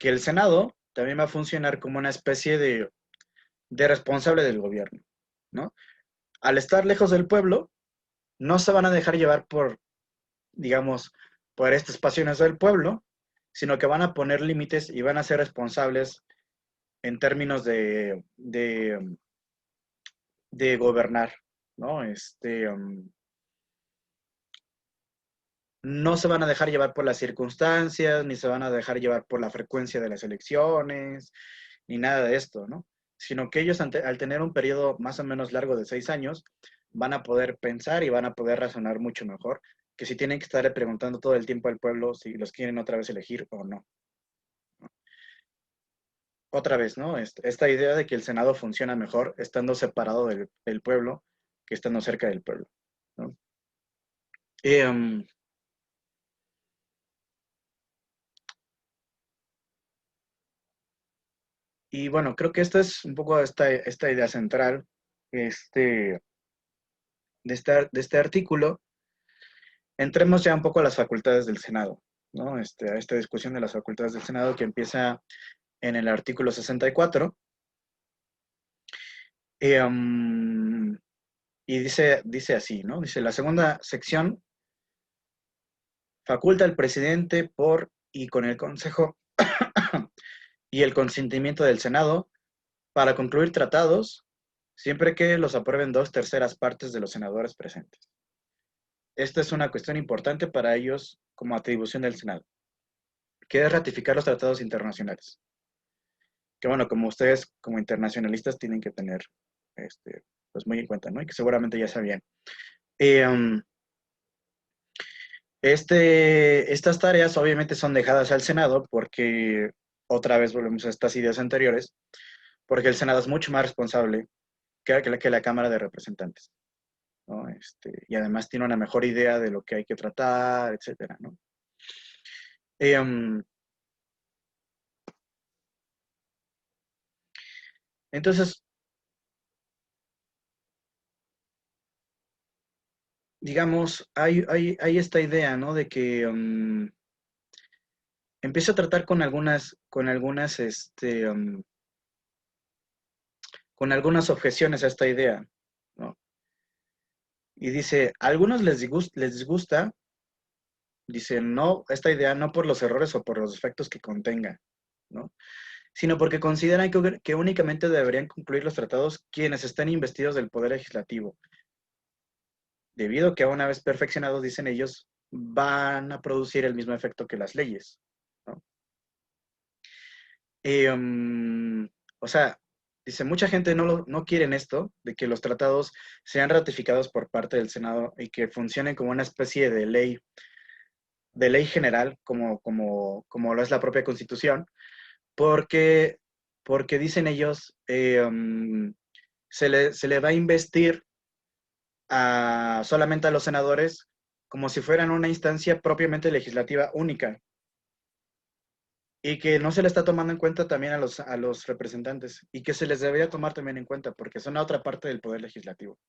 S1: el Senado también va a funcionar como una especie de responsable del gobierno, ¿no? Al estar lejos del pueblo, no se van a dejar llevar por, digamos, por estas pasiones del pueblo, sino que van a poner límites y van a ser responsables en términos de gobernar, ¿no? No se van a dejar llevar por las circunstancias, ni se van a dejar llevar por la frecuencia de las elecciones, ni nada de esto, ¿no? Sino que ellos, al tener un periodo más o menos largo de 6 años, van a poder pensar y van a poder razonar mucho mejor que si tienen que estar preguntando todo el tiempo al pueblo si los quieren otra vez elegir o no. Otra vez, ¿no? Esta idea de que el Senado funciona mejor estando separado del pueblo que estando cerca del pueblo, ¿no? Y bueno, creo que esta es un poco esta idea central de este artículo. Entremos ya un poco a las facultades del Senado, ¿no? A esta discusión de las facultades del Senado que empieza en el artículo 64. Y dice así, ¿no? Dice, la segunda sección faculta al presidente por y con el Consejo y el consentimiento del Senado para concluir tratados siempre que los aprueben 2/3 partes de los senadores presentes. Esta es una cuestión importante para ellos como atribución del Senado, que es ratificar los tratados internacionales. Que bueno, como ustedes como internacionalistas tienen que tener pues muy en cuenta, ¿no? Y que seguramente ya sabían. Estas tareas obviamente son dejadas al Senado porque, otra vez volvemos a estas ideas anteriores, porque el Senado es mucho más responsable que la Cámara de Representantes, ¿no? Y además tiene una mejor idea de lo que hay que tratar, etcétera, ¿no? Entonces, digamos, hay esta idea, ¿no? De que empieza a tratar con algunas objeciones a esta idea, ¿no? Y dice, a algunos les disgusta, dice, no, esta idea no por los errores o por los defectos que contenga, ¿no? Sino porque consideran que únicamente deberían concluir los tratados quienes estén investidos del poder legislativo, debido a que una vez perfeccionados, dicen ellos, van a producir el mismo efecto que las leyes, ¿no? O sea, Dice, mucha gente no quiere esto, de que los tratados sean ratificados por parte del Senado y que funcionen como una especie de ley general, como lo es la propia Constitución, porque dicen ellos, se le va a investir solamente a los senadores como si fueran una instancia propiamente legislativa única y que no se le está tomando en cuenta también a los representantes y que se les debería tomar también en cuenta porque son la otra parte del poder legislativo.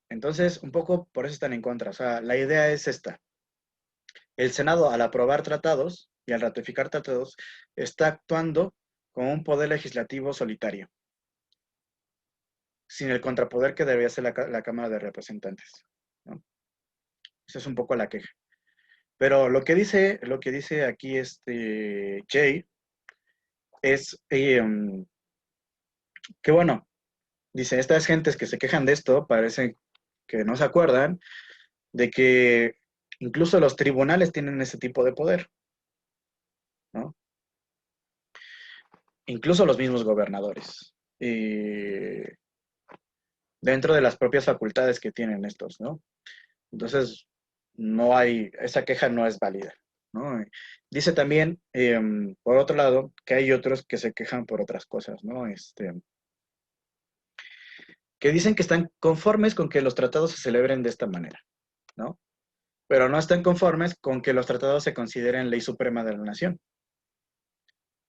S1: Entonces, un poco por eso están en contra. O sea, la idea es esta. El Senado, al aprobar tratados y al ratificar tratados, está actuando como un poder legislativo solitario, sin el contrapoder que debería ser la Cámara de Representantes, ¿no? Esa es un poco la queja. Pero lo que dice aquí Jay es que, bueno, dice, estas gentes que se quejan de esto parece que no se acuerdan de que incluso los tribunales tienen ese tipo de poder, ¿no? Incluso los mismos gobernadores. Dentro de las propias facultades que tienen estos, ¿no? Entonces, esa queja no es válida, ¿no? Dice también, por otro lado, que hay otros que se quejan por otras cosas, ¿no? Que dicen que están conformes con que los tratados se celebren de esta manera, ¿no? Pero no están conformes con que los tratados se consideren ley suprema de la nación,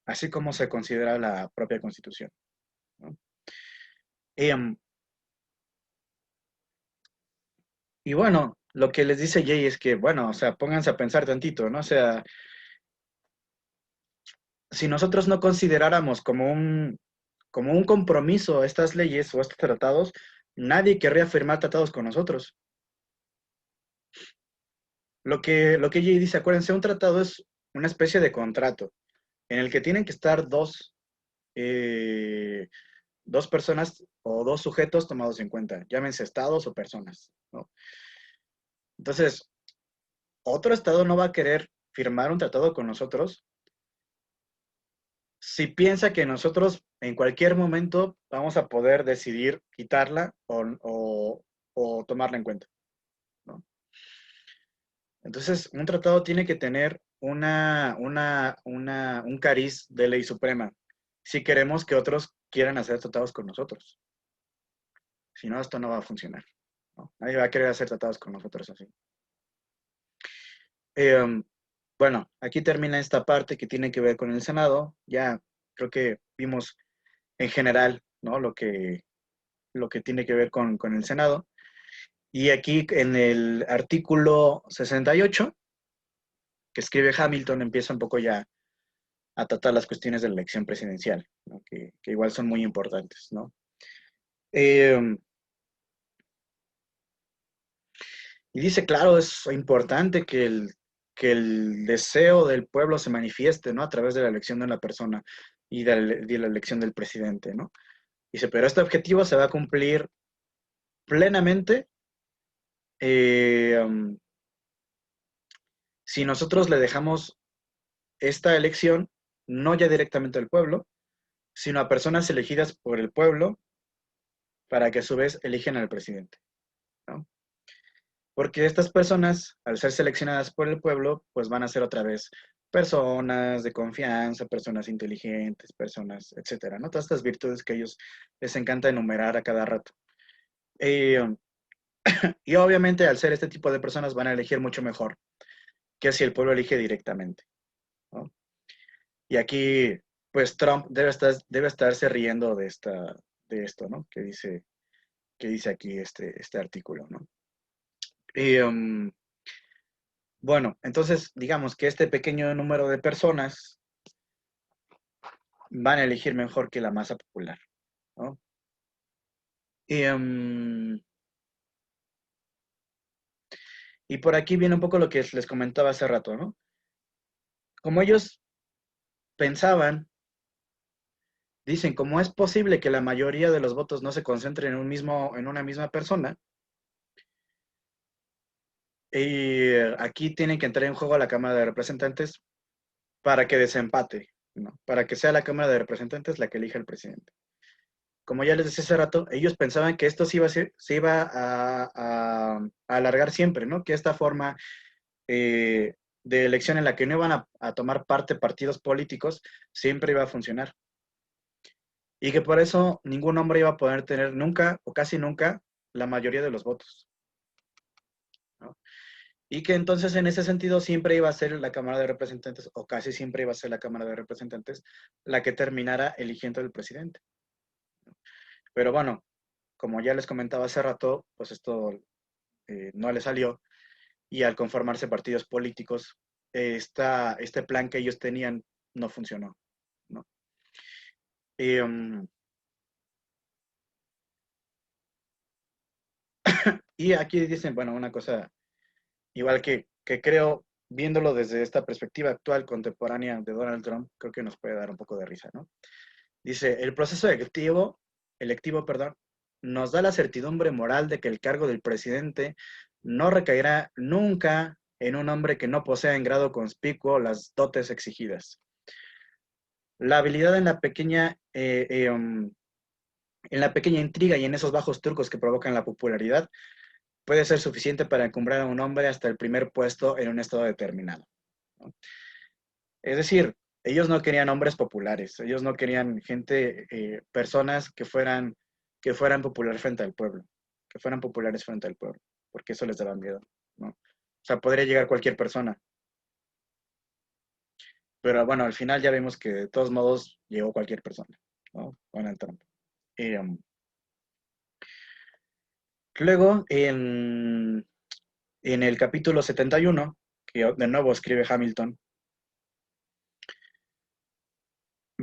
S1: así como se considera la propia Constitución, ¿no? Y bueno, lo que les dice Jay es que, bueno, o sea, pónganse a pensar tantito, ¿no? O sea, si nosotros no consideráramos como un compromiso estas leyes o estos tratados, nadie querría firmar tratados con nosotros. Lo que Jay dice, acuérdense, un tratado es una especie de contrato en el que tienen que estar dos personas o dos sujetos tomados en cuenta, llámense estados o personas, ¿no? Entonces, otro estado no va a querer firmar un tratado con nosotros si piensa que nosotros en cualquier momento vamos a poder decidir quitarla o tomarla en cuenta, ¿no? Entonces, un tratado tiene que tener un cariz de ley suprema si queremos que otros quieran hacer tratados con nosotros. Si no, esto no va a funcionar, ¿no? Nadie va a querer hacer tratados con nosotros así. Bueno, aquí termina esta parte que tiene que ver con el Senado. Ya creo que vimos en general, ¿no? Lo que tiene que ver con el Senado. Y aquí en el artículo 68, que escribe Hamilton, empieza un poco ya a tratar las cuestiones de la elección presidencial, ¿no? Que igual son muy importantes, ¿no? Y dice, claro, es importante que el deseo del pueblo se manifieste, ¿no? A través de la elección de una persona y de la elección del presidente, ¿no? Dice, pero este objetivo se va a cumplir plenamente si nosotros le dejamos esta elección no ya directamente al pueblo, sino a personas elegidas por el pueblo para que a su vez elijan al presidente, ¿no? Porque estas personas, al ser seleccionadas por el pueblo, pues van a ser otra vez personas de confianza, personas inteligentes, personas, etcétera, ¿no? Todas estas virtudes que a ellos les encanta enumerar a cada rato. Y obviamente, al ser este tipo de personas, van a elegir mucho mejor que si el pueblo elige directamente, ¿no? Y aquí, pues Trump debe estarse riendo de esto, ¿no? Que dice aquí este artículo, ¿no? Y, bueno, entonces digamos que este pequeño número de personas van a elegir mejor que la masa popular, ¿no? Y por aquí viene un poco lo que les comentaba hace rato, ¿no? Como ellos pensaban, dicen, ¿cómo es posible que la mayoría de los votos no se concentren en una misma persona? Y aquí tienen que entrar en juego a la Cámara de Representantes para que desempate, ¿no? Para que sea la Cámara de Representantes la que elija el presidente. Como ya les decía hace rato, ellos pensaban que esto se iba a alargar siempre, ¿no? Que esta forma de elección en la que no iban a tomar parte partidos políticos siempre iba a funcionar. Y que por eso ningún hombre iba a poder tener nunca o casi nunca la mayoría de los votos, ¿no? Y que entonces en ese sentido siempre iba a ser la Cámara de Representantes, o casi siempre iba a ser la Cámara de Representantes, la que terminara eligiendo al presidente. Pero bueno, como ya les comentaba hace rato, pues esto no le salió, y al conformarse partidos políticos, este plan que ellos tenían no funcionó, ¿no? Y, y aquí dicen, bueno, una cosa, igual que creo, viéndolo desde esta perspectiva actual, contemporánea de Donald Trump, creo que nos puede dar un poco de risa, ¿no? Dice, el proceso electivo, nos da la certidumbre moral de que el cargo del presidente no recaerá nunca en un hombre que no posea en grado conspicuo las dotes exigidas. La habilidad en la pequeña intriga y en esos bajos trucos que provocan la popularidad puede ser suficiente para encumbrar a un hombre hasta el primer puesto en un estado determinado, ¿no? Es decir, ellos no querían hombres populares, ellos no querían personas que fueran populares frente al pueblo, que fueran populares frente al pueblo, porque eso les daba miedo, ¿no? O sea, podría llegar cualquier persona. Pero bueno, al final ya vimos que de todos modos llegó cualquier persona, ¿no? Donald Trump. Luego, en el capítulo 71, que de nuevo escribe Hamilton,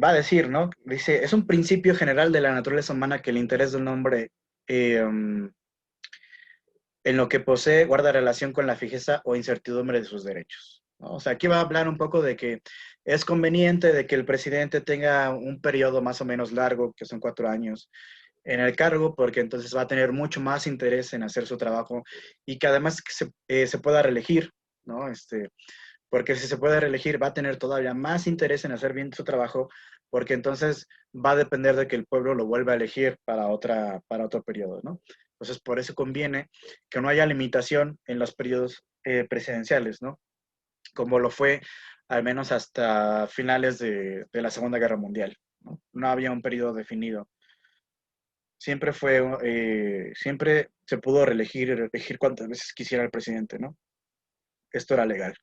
S1: va a decir, ¿no? Dice, es un principio general de la naturaleza humana que el interés de un hombre en lo que posee guarda relación con la fijeza o incertidumbre de sus derechos, ¿no? O sea, aquí va a hablar un poco de que es conveniente de que el presidente tenga un periodo más o menos largo, que son 4 años, en el cargo, porque entonces va a tener mucho más interés en hacer su trabajo y que además se pueda reelegir, ¿no? Porque si se puede reelegir va a tener todavía más interés en hacer bien su trabajo, porque entonces va a depender de que el pueblo lo vuelva a elegir para otro periodo, ¿no? Entonces, por eso conviene que no haya limitación en los periodos presidenciales, ¿no? Como lo fue al menos hasta finales de la Segunda Guerra Mundial, ¿no? No había un periodo definido. Siempre se pudo reelegir cuantas veces quisiera el presidente, ¿no? Esto era legal.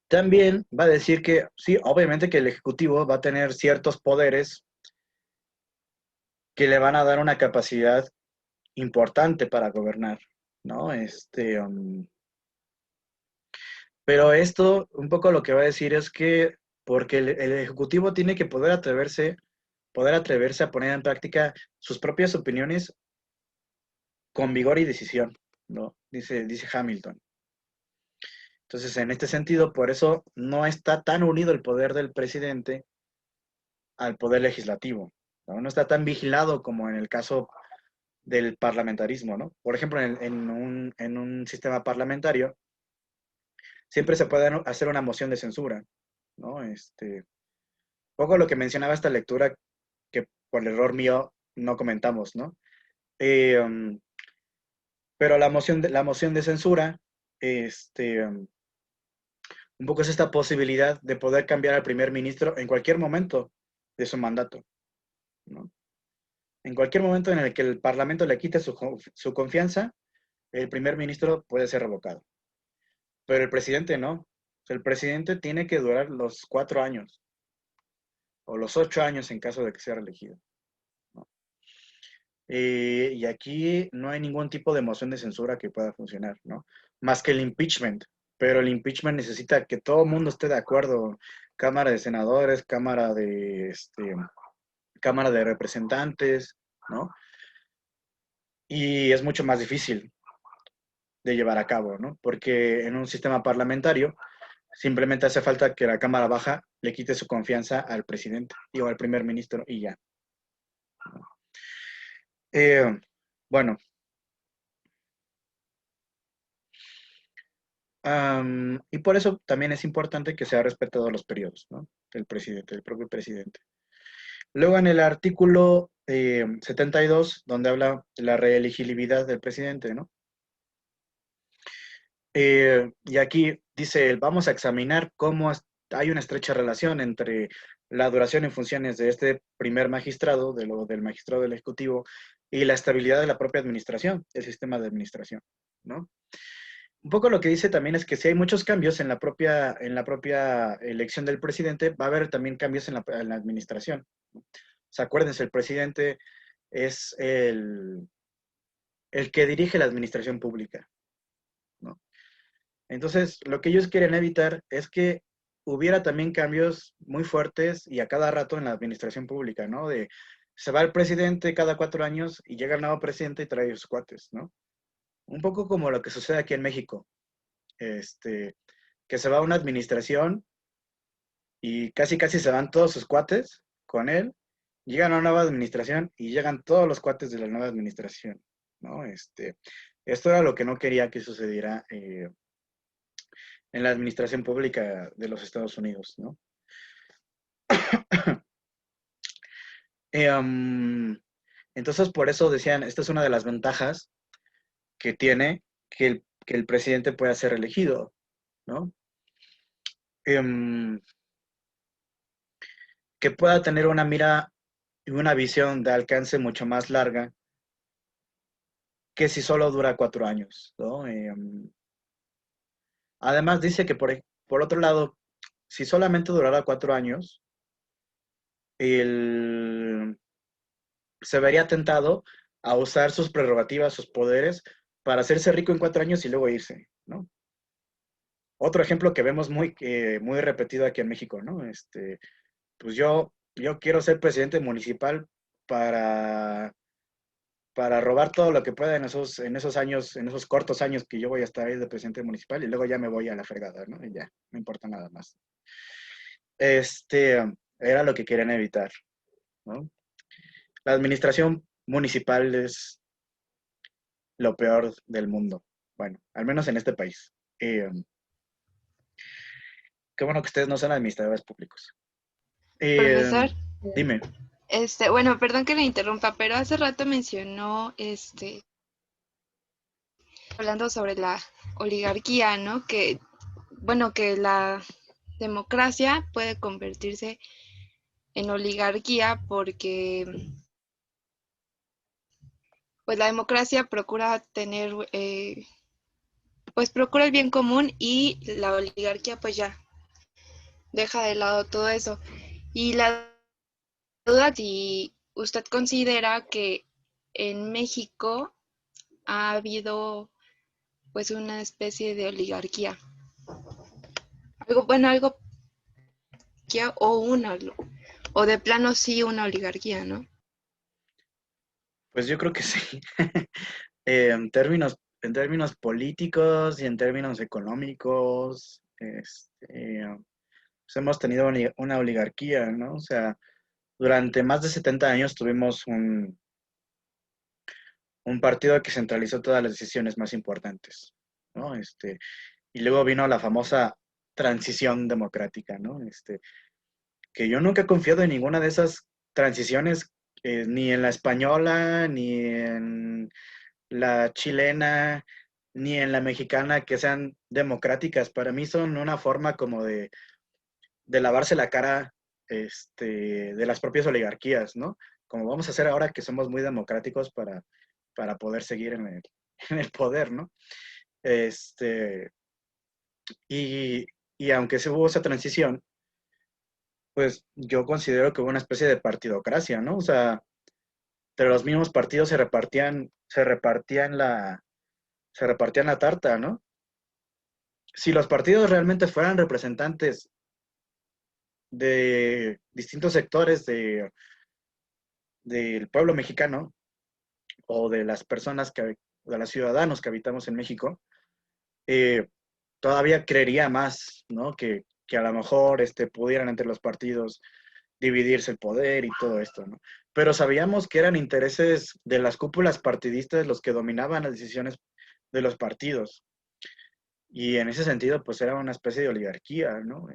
S1: También va a decir que, sí, obviamente que el Ejecutivo va a tener ciertos poderes que le van a dar una capacidad importante para gobernar, ¿no? Pero esto, un poco lo que va a decir es que, porque el Ejecutivo tiene que poder atreverse a poner en práctica sus propias opiniones con vigor y decisión, ¿no? Dice Hamilton. Entonces, en este sentido, por eso no está tan unido el poder del presidente al poder legislativo, ¿no? No está tan vigilado como en el caso del parlamentarismo, ¿no? Por ejemplo, en un sistema parlamentario, siempre se puede hacer una moción de censura, ¿no? Poco lo que mencionaba esta lectura, que por error mío no comentamos, ¿no? Pero la moción de censura, un poco es esta posibilidad de poder cambiar al primer ministro en cualquier momento de su mandato, ¿no? En cualquier momento en el que el Parlamento le quite su confianza, el primer ministro puede ser revocado. Pero el presidente no. O sea, el presidente tiene que durar los 4 años o los 8 años en caso de que sea reelegido, ¿no? Y aquí no hay ningún tipo de moción de censura que pueda funcionar, ¿no? Más que el impeachment. Pero el impeachment necesita que todo el mundo esté de acuerdo. Cámara de Senadores, Cámara de Representantes, ¿no? Y es mucho más difícil de llevar a cabo, ¿no? Porque en un sistema parlamentario simplemente hace falta que la Cámara Baja le quite su confianza al presidente o al primer ministro y ya, Bueno, y por eso también es importante que sea respetado los periodos, ¿no? Del presidente, del propio presidente. Luego en el artículo 72, donde habla de la reelegibilidad del presidente, ¿no? Y aquí dice, vamos a examinar cómo hay una estrecha relación entre la duración en funciones de este primer magistrado, del magistrado del Ejecutivo, y la estabilidad de la propia administración, el sistema de administración, ¿no? Un poco lo que dice también es que si hay muchos cambios en la propia elección del presidente, va a haber también cambios en la administración. ¿No? O sea, acuérdense, el presidente es el que dirige la administración pública, ¿no? Entonces, lo que ellos quieren evitar es que hubiera también cambios muy fuertes y a cada rato en la administración pública, ¿no? Se va el presidente cada 4 años y llega el nuevo presidente y trae sus cuates, ¿no? Un poco como lo que sucede aquí en México, que se va a una administración y casi se van todos sus cuates con él, llegan a una nueva administración y llegan todos los cuates de la nueva administración, ¿no? Esto era lo que no quería que sucediera en la administración pública de los Estados Unidos, ¿no? Entonces, por eso decían, esta es una de las ventajas que tiene que el presidente pueda ser elegido, ¿no? Que pueda tener una mira y una visión de alcance mucho más larga que si solo dura 4 años, ¿no? Además dice que por otro lado, si solamente durara 4 años, se vería tentado a usar sus prerrogativas, sus poderes, para hacerse rico en 4 años y luego irse, ¿no? Otro ejemplo que vemos muy repetido aquí en México, ¿no? Pues yo quiero ser presidente municipal para robar todo lo que pueda en esos años, en esos cortos años que yo voy a estar ahí de presidente municipal y luego ya me voy a la fregada, ¿no? Y ya, no importa nada más. Era lo que querían evitar, ¿no? La administración municipal es lo peor del mundo. Bueno, al menos en este país. Qué bueno que ustedes no son administradores públicos.
S12: Profesor,
S1: Dime.
S12: bueno, perdón que le interrumpa, pero hace rato mencionó, hablando sobre la oligarquía, ¿no? Que, bueno, que la democracia puede convertirse en oligarquía porque, pues, la democracia procura tener, pues, procura el bien común y la oligarquía, pues, ya deja de lado todo eso. Y la duda si usted considera que en México ha habido pues una especie de oligarquía. Algo o de plano sí una oligarquía, ¿no?
S1: Pues yo creo que sí. En términos políticos y en términos económicos, pues hemos tenido una oligarquía, ¿no? O sea, durante más de 70 años tuvimos un partido que centralizó todas las decisiones más importantes, ¿no? Y luego vino la famosa transición democrática, ¿no? Que yo nunca he confiado en ninguna de esas transiciones, ni en la española, ni en la chilena, ni en la mexicana, que sean democráticas. Para mí son una forma como de lavarse la cara de las propias oligarquías, ¿no? Como vamos a hacer ahora que somos muy democráticos para poder seguir en el poder, ¿no? Y aunque se hubo esa transición, pues yo considero que hubo una especie de partidocracia, ¿no? O sea, entre los mismos partidos se repartían la tarta, ¿no? Si los partidos realmente fueran representantes de distintos sectores del pueblo mexicano o de las personas de los ciudadanos que habitamos en México, todavía creería más, ¿no? Que a lo mejor pudieran entre los partidos dividirse el poder y todo esto, ¿no? Pero sabíamos que eran intereses de las cúpulas partidistas los que dominaban las decisiones de los partidos. Y en ese sentido, pues era una especie de oligarquía, ¿no?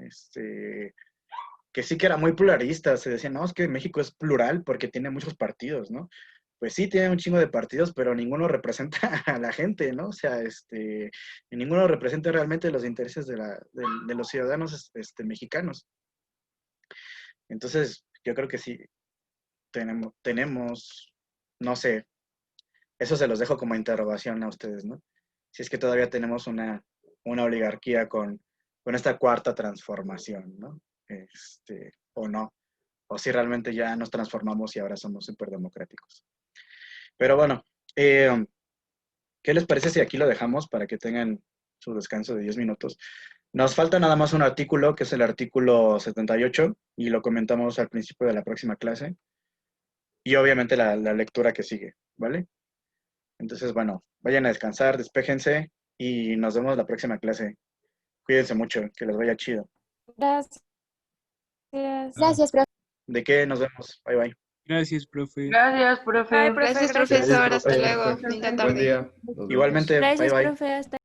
S1: Que sí que era muy pluralista. Se decía, no, es que México es plural porque tiene muchos partidos, ¿no? Pues sí, tiene un chingo de partidos, pero ninguno representa a la gente, ¿no? O sea, ninguno representa realmente los intereses de los ciudadanos mexicanos. Entonces, yo creo que sí, tenemos, no sé, eso se los dejo como interrogación a ustedes, ¿no? Si es que todavía tenemos una oligarquía con esta cuarta transformación, ¿no? O no, o si realmente ya nos transformamos y ahora somos súper democráticos. Pero bueno, ¿qué les parece si aquí lo dejamos para que tengan su descanso de 10 minutos? Nos falta nada más un artículo, que es el artículo 78, y lo comentamos al principio de la próxima clase. Y obviamente la lectura que sigue, ¿vale? Entonces, bueno, vayan a descansar, despéjense y nos vemos la próxima clase. Cuídense mucho, que les vaya chido.
S13: Gracias.
S15: Gracias, profe.
S1: ¿De qué? Nos vemos. Bye, bye.
S8: Gracias, profe.
S17: Gracias, profe.
S12: Gracias, profesor. Hasta luego.
S1: Buen
S12: Linda tarde.
S1: día. Igualmente,
S13: Gracias,
S1: bye, bye.
S13: profe. Hasta